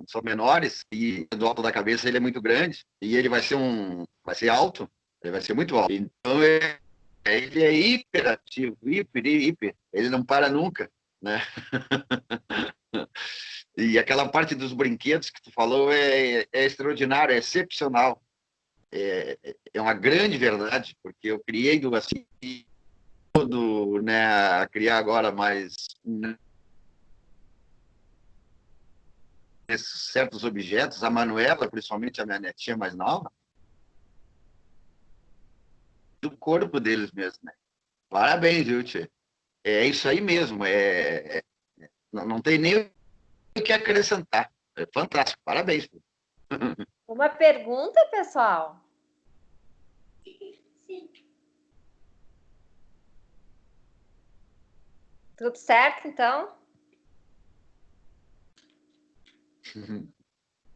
são menores e do alto da cabeça ele é muito grande e ele vai ser alto, ele vai ser muito alto. Então ele é hiperativo, hiper, ele não para nunca, né? E aquela parte dos brinquedos que tu falou é extraordinário, é excepcional. É uma grande verdade, porque eu criei assim, tudo, né, a criar agora mais, né, certos objetos, a Manuela, principalmente a minha netinha mais nova, do corpo deles mesmo, né? Parabéns, viu, Tchê? É isso aí mesmo, não tem nem o que acrescentar. É fantástico, parabéns. Uma pergunta, pessoal? Sim. Tudo certo, então?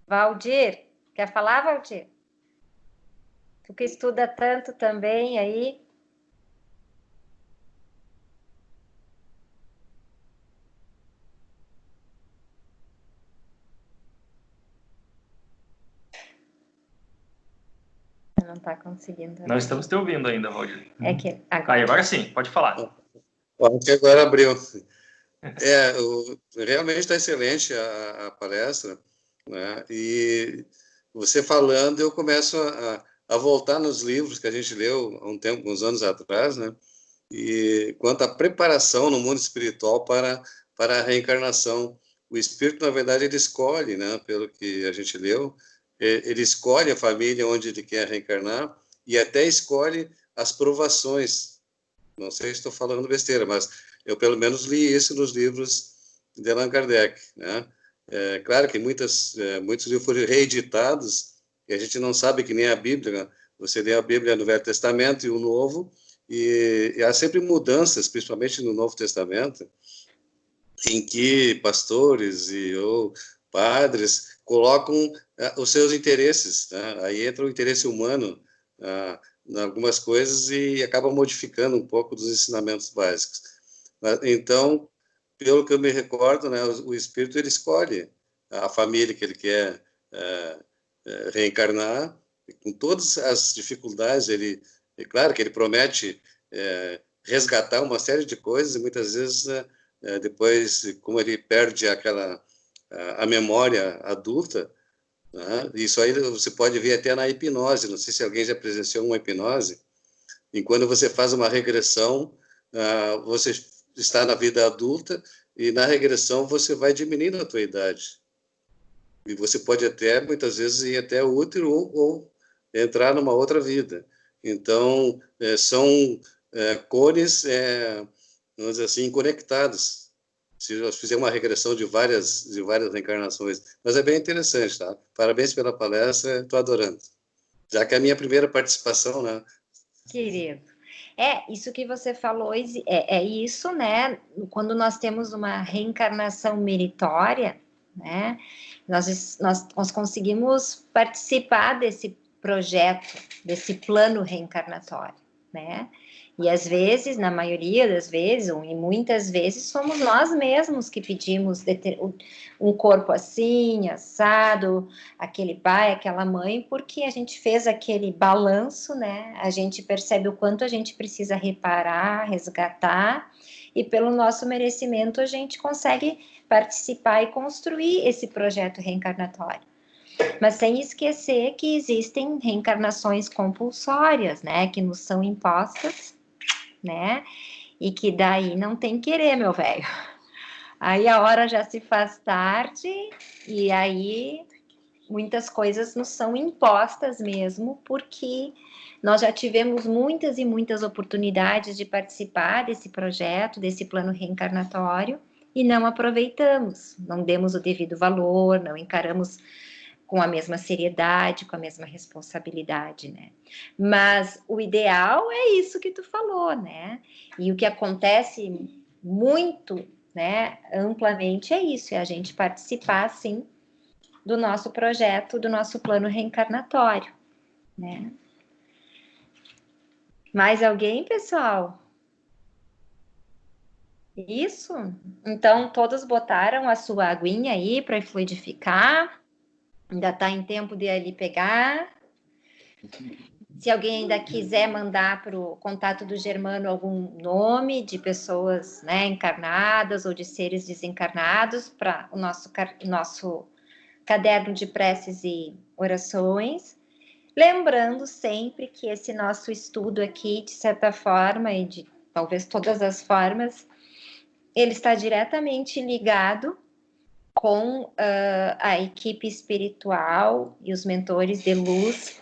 Valdir, quer falar, Valdir? Tu que estuda tanto também aí. Não está conseguindo. Não estamos te ouvindo ainda, Valdir. É que Agora sim, pode falar. Acho que agora abriu. Realmente está excelente a palestra, né? E você falando, eu começo a voltar nos livros que a gente leu há um tempo, uns anos atrás, né? E quanto à preparação no mundo espiritual para a reencarnação, o espírito, na verdade, ele escolhe, né? Pelo que a gente leu, ele escolhe a família onde ele quer reencarnar e até escolhe as provações. Não sei se estou falando besteira, mas eu pelo menos li isso nos livros de Allan Kardec, né? Claro que muitos livros foram reeditados e a gente não sabe que nem a Bíblia, né? Você lê a Bíblia no Velho Testamento e o Novo, e há sempre mudanças, principalmente no Novo Testamento, em que pastores ou padres colocam os seus interesses, né? Aí entra o interesse humano em algumas coisas e acaba modificando um pouco dos ensinamentos básicos. Então, pelo que eu me recordo, né, o espírito ele escolhe a família que ele quer reencarnar, com todas as dificuldades. É claro que ele promete resgatar uma série de coisas e muitas vezes depois, como ele perde a memória adulta, né? Isso aí você pode ver até na hipnose. Não sei se alguém já presenciou uma hipnose. E quando você faz uma regressão, você está na vida adulta e na regressão você vai diminuindo a tua idade. E você pode até, muitas vezes, ir até o útero ou entrar numa outra vida. Então, são cores, vamos dizer assim, conectados. Se eu fizer uma regressão de várias reencarnações. Mas é bem interessante, tá? Parabéns pela palestra, estou adorando. Já que é a minha primeira participação, né? Querido. Isso que você falou, isso, né? Quando nós temos uma reencarnação meritória, né? Nós conseguimos participar desse projeto, desse plano reencarnatório, né? E às vezes, na maioria das vezes, ou em muitas vezes, somos nós mesmos que pedimos um corpo assim, assado, aquele pai, aquela mãe, porque a gente fez aquele balanço, né? A gente percebe o quanto a gente precisa reparar, resgatar, e pelo nosso merecimento a gente consegue participar e construir esse projeto reencarnatório. Mas sem esquecer que existem reencarnações compulsórias, né? Que nos são impostas, né? E que daí não tem querer, meu velho. Aí a hora já se faz tarde e aí muitas coisas nos são impostas mesmo, porque nós já tivemos muitas e muitas oportunidades de participar desse projeto, desse plano reencarnatório, e não aproveitamos, não demos o devido valor, não encaramos com a mesma seriedade, com a mesma responsabilidade, né? Mas o ideal é isso que tu falou, né? E o que acontece muito, né, amplamente é isso, é a gente participar, sim, do nosso projeto, do nosso plano reencarnatório, né? Mais alguém, pessoal? Isso? Então, todos botaram a sua aguinha aí para fluidificar? Ainda está em tempo de ali pegar? Se alguém ainda quiser mandar para o contato do Germano algum nome de pessoas, né, encarnadas ou de seres desencarnados para o nosso caderno de preces e orações. Lembrando sempre que esse nosso estudo aqui, de certa forma, e de talvez todas as formas, ele está diretamente ligado com a equipe espiritual e os mentores de luz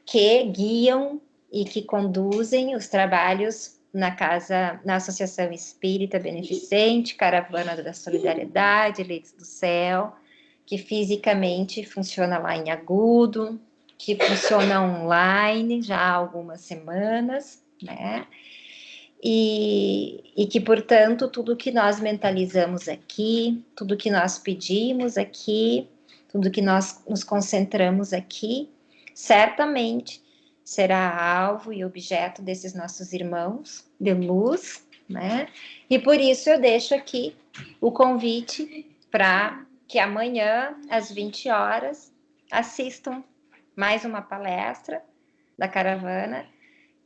que guiam e que conduzem os trabalhos na Associação Espírita Beneficente, Caravana da Solidariedade, Eleitos do Céu, que fisicamente funciona lá em Agudo, que funciona online já há algumas semanas, né? E que, portanto, tudo que nós mentalizamos aqui, tudo que nós pedimos aqui, tudo que nós nos concentramos aqui, certamente será alvo e objeto desses nossos irmãos de luz, né? E por isso eu deixo aqui o convite para que amanhã, às 20 horas, assistam mais uma palestra da caravana,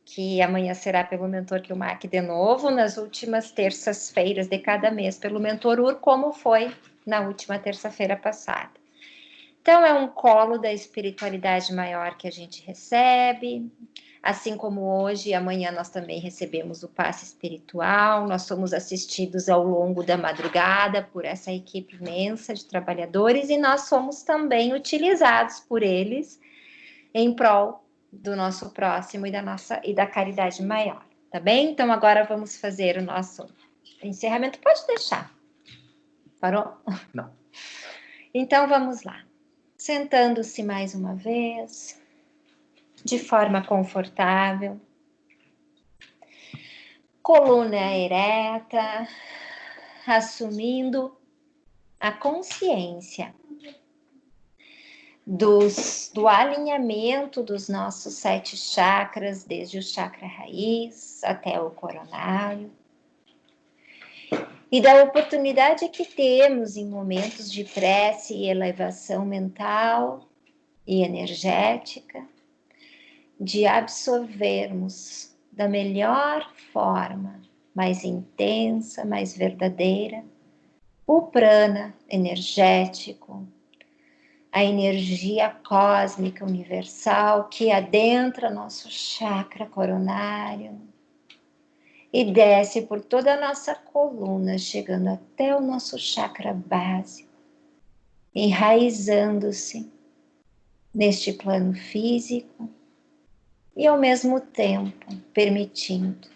que amanhã será pelo mentor Kilmac de novo, nas últimas terças-feiras de cada mês, pelo mentor Ur, como foi na última terça-feira passada. Então, é um colo da espiritualidade maior que a gente recebe, assim como hoje e amanhã nós também recebemos o passe espiritual, nós somos assistidos ao longo da madrugada por essa equipe imensa de trabalhadores e nós somos também utilizados por eles em prol do nosso próximo e da caridade maior, tá bem? Então, agora vamos fazer o nosso encerramento. Pode deixar. Parou? Não. Então, vamos lá. Sentando-se mais uma vez, de forma confortável, coluna ereta, assumindo a consciência do alinhamento dos nossos 7 chakras, desde o chakra raiz até o coronário, e da oportunidade que temos em momentos de prece e elevação mental e energética, de absorvermos da melhor forma, mais intensa, mais verdadeira, o prana energético, a energia cósmica universal que adentra nosso chakra coronário e desce por toda a nossa coluna, chegando até o nosso chakra básico, enraizando-se neste plano físico e ao mesmo tempo permitindo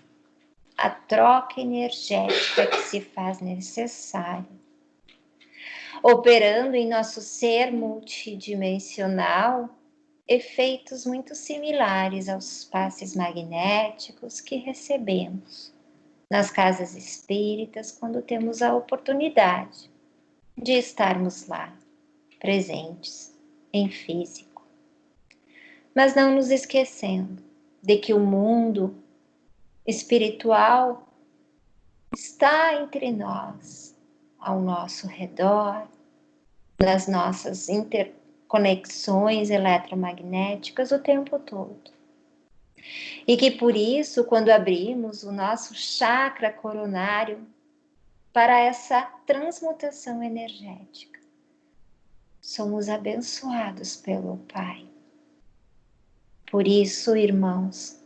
a troca energética que se faz necessária, operando em nosso ser multidimensional efeitos muito similares aos passes magnéticos que recebemos nas casas espíritas quando temos a oportunidade de estarmos lá, presentes, em físico. Mas não nos esquecendo de que o mundo espiritual está entre nós, ao nosso redor, nas nossas interconexões eletromagnéticas o tempo todo. E que por isso, quando abrimos o nosso chakra coronário para essa transmutação energética, somos abençoados pelo Pai. Por isso, irmãos,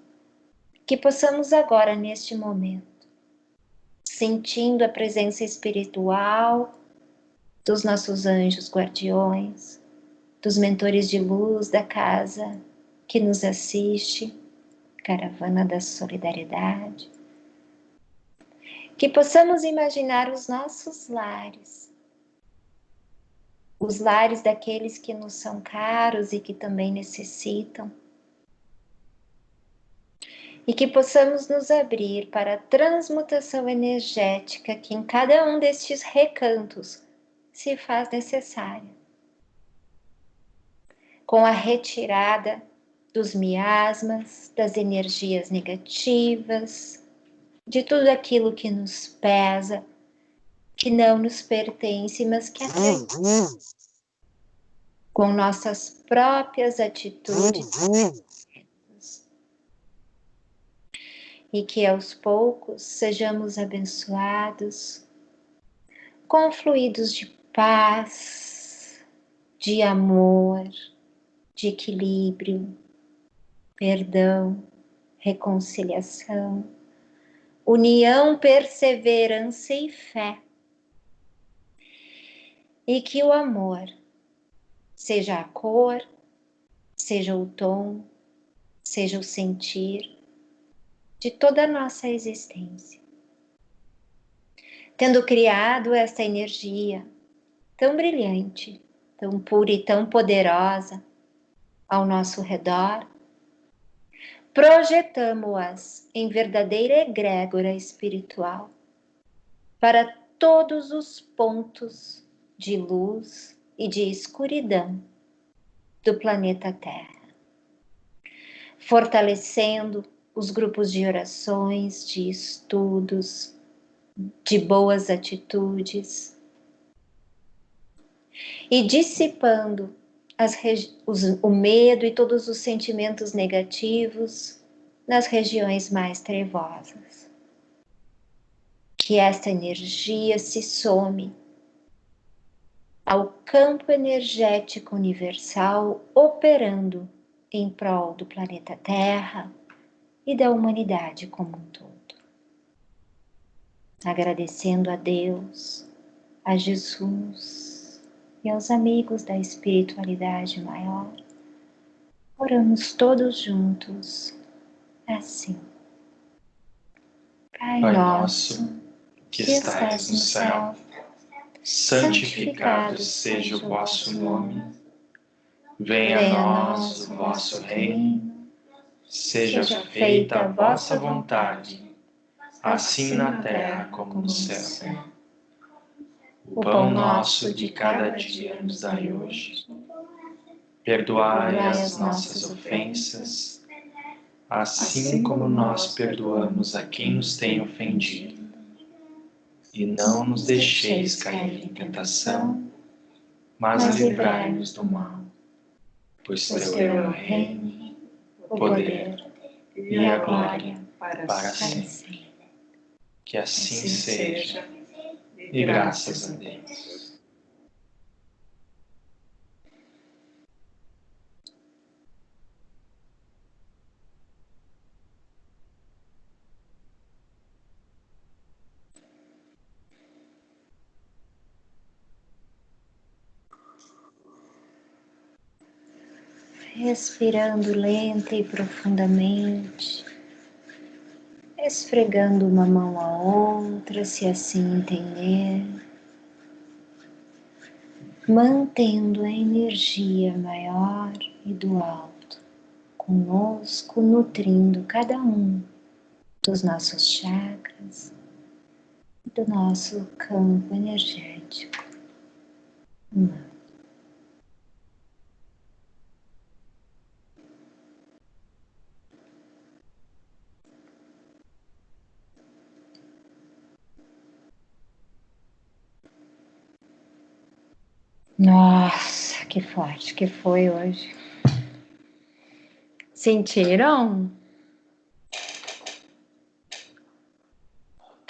que possamos agora, neste momento, sentindo a presença espiritual dos nossos anjos guardiões, dos mentores de luz da casa que nos assiste, Caravana da Solidariedade, que possamos imaginar os nossos lares, os lares daqueles que nos são caros e que também necessitam. E que possamos nos abrir para a transmutação energética que em cada um destes recantos se faz necessária. Com a retirada dos miasmas, das energias negativas, de tudo aquilo que nos pesa, que não nos pertence, mas que afeta. Com nossas próprias atitudes. E que aos poucos sejamos abençoados com fluidos de paz, de amor, de equilíbrio, perdão, reconciliação, união, perseverança e fé. E que o amor, seja a cor, seja o tom, seja o sentir, de toda a nossa existência. Tendo criado esta energia tão brilhante, tão pura e tão poderosa ao nosso redor, projetamo-as em verdadeira egrégora espiritual para todos os pontos de luz e de escuridão do planeta Terra, fortalecendo os grupos de orações, de estudos, de boas atitudes e dissipando o medo e todos os sentimentos negativos nas regiões mais trevosas. Que esta energia se some ao campo energético universal operando em prol do planeta Terra e da humanidade como um todo. Agradecendo a Deus, a Jesus e aos amigos da espiritualidade maior, oramos todos juntos, assim. Pai nosso, que estais no céu, santificado seja o vosso nome. Venha a nós o vosso reino. Seja feita a vossa vontade, assim na terra como no céu. O pão nosso de cada dia nos dai hoje. Perdoai as nossas ofensas, assim como nós perdoamos a quem nos tem ofendido. E não nos deixeis cair em tentação, mas livrai-nos do mal. Pois teu é o reino, o poder e a glória para sempre. Que assim seja, e graças a Deus. Respirando lenta e profundamente, esfregando uma mão a outra, se assim entender, mantendo a energia maior e do alto conosco, nutrindo cada um dos nossos chakras, do nosso campo energético humano. Nossa, que forte que foi hoje. Sentiram?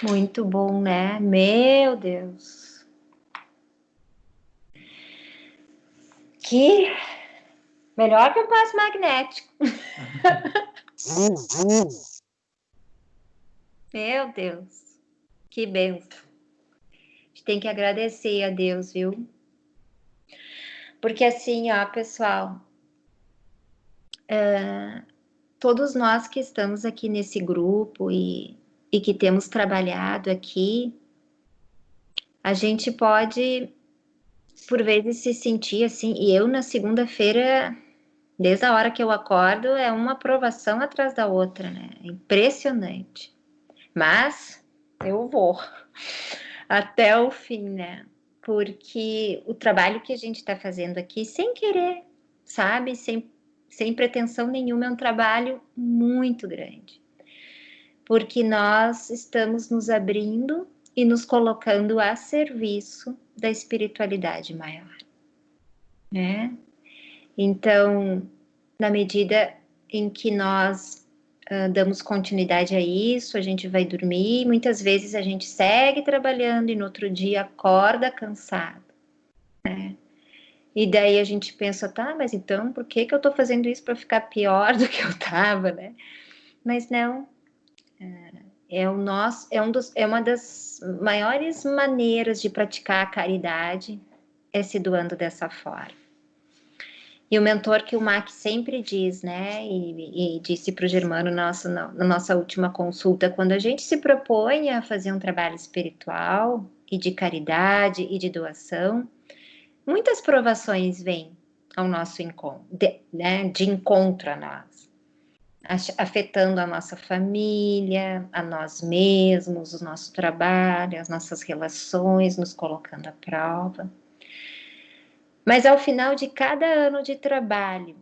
Muito bom, né? Meu Deus. Que melhor que um passo magnético. Meu Deus. Que benção. A gente tem que agradecer a Deus, viu? Porque assim, ó, pessoal, todos nós que estamos aqui nesse grupo e que temos trabalhado aqui, a gente pode por vezes se sentir assim, e eu na segunda-feira, desde a hora que eu acordo, é uma aprovação atrás da outra, né? É impressionante. Mas eu vou até o fim, né? Porque o trabalho que a gente está fazendo aqui, sem querer, sabe? Sem pretensão nenhuma, é um trabalho muito grande. Porque nós estamos nos abrindo e nos colocando a serviço da espiritualidade maior, né? Então, na medida em que nós damos continuidade a isso, a gente vai dormir, muitas vezes a gente segue trabalhando e no outro dia acorda cansado, né? E daí a gente pensa, tá, mas então por que eu tô fazendo isso para ficar pior do que eu tava, né? Mas não, é uma das maiores maneiras de praticar a caridade é se doando dessa forma. E o mentor que o Mac sempre diz, né, e disse para o Germano na nossa última consulta, quando a gente se propõe a fazer um trabalho espiritual e de caridade e de doação, muitas provações vêm ao nosso encontro, de encontro a nós, afetando a nossa família, a nós mesmos, o nosso trabalho, as nossas relações, nos colocando à prova. Mas ao final de cada ano de trabalho,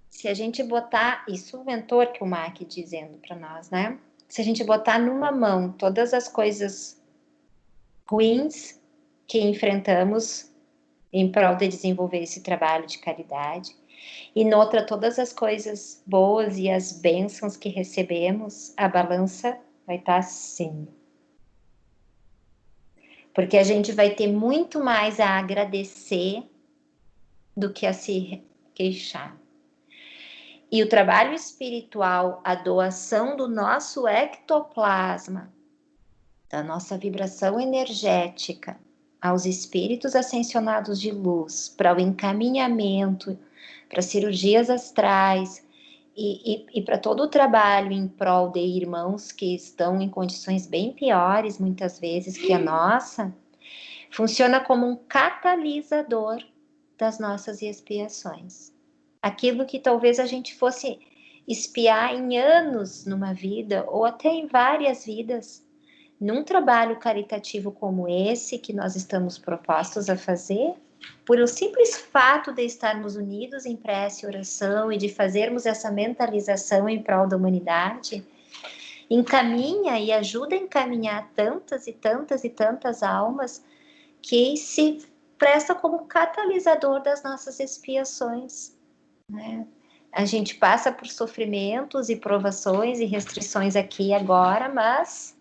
se a gente botar, isso o mentor que o Mac dizendo para nós, né? Se a gente botar numa mão todas as coisas ruins que enfrentamos em prol de desenvolver esse trabalho de caridade, e noutra todas as coisas boas e as bênçãos que recebemos, a balança vai estar assim. Porque a gente vai ter muito mais a agradecer do que a se queixar. E o trabalho espiritual, a doação do nosso ectoplasma, da nossa vibração energética aos espíritos ascensionados de luz, para o encaminhamento, para cirurgias astrais e para todo o trabalho em prol de irmãos que estão em condições bem piores, muitas vezes, que a nossa, funciona como um catalisador das nossas expiações. Aquilo que talvez a gente fosse espiar em anos numa vida, ou até em várias vidas, num trabalho caritativo como esse que nós estamos propostos a fazer, por o simples fato de estarmos unidos em prece e oração e de fazermos essa mentalização em prol da humanidade, encaminha e ajuda a encaminhar tantas e tantas e tantas almas que se presta como catalisador das nossas expiações, né? A gente passa por sofrimentos e provações e restrições aqui e agora, mas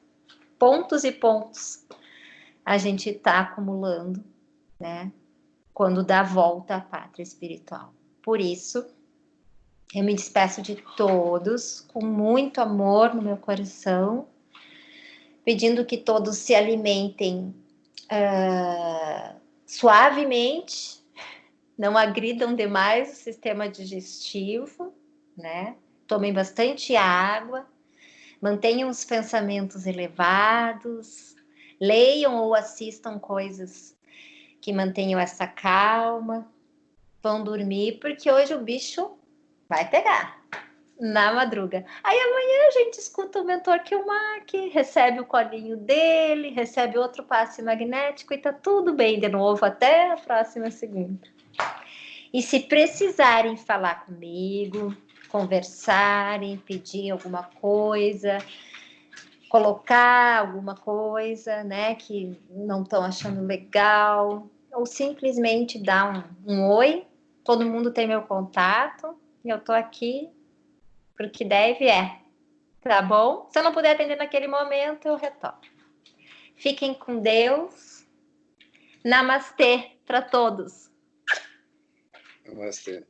pontos e pontos a gente está acumulando, né? Quando dá volta à pátria espiritual. Por isso, eu me despeço de todos com muito amor no meu coração, pedindo que todos se alimentem suavemente, não agridam demais o sistema digestivo, né? Tomem bastante água, mantenham os pensamentos elevados, leiam ou assistam coisas que mantenham essa calma, vão dormir, porque hoje o bicho vai pegar na madruga. Aí amanhã a gente escuta o mentor Kilmark, recebe o colinho dele, recebe outro passe magnético e tá tudo bem de novo até a próxima segunda. E se precisarem falar comigo, conversarem, pedir alguma coisa, colocar alguma coisa, né, que não estão achando legal, ou simplesmente dar um oi, todo mundo tem meu contato, e eu tô aqui porque deve tá bom? Se eu não puder atender naquele momento, eu retorno. Fiquem com Deus. Namastê para todos. Namastê.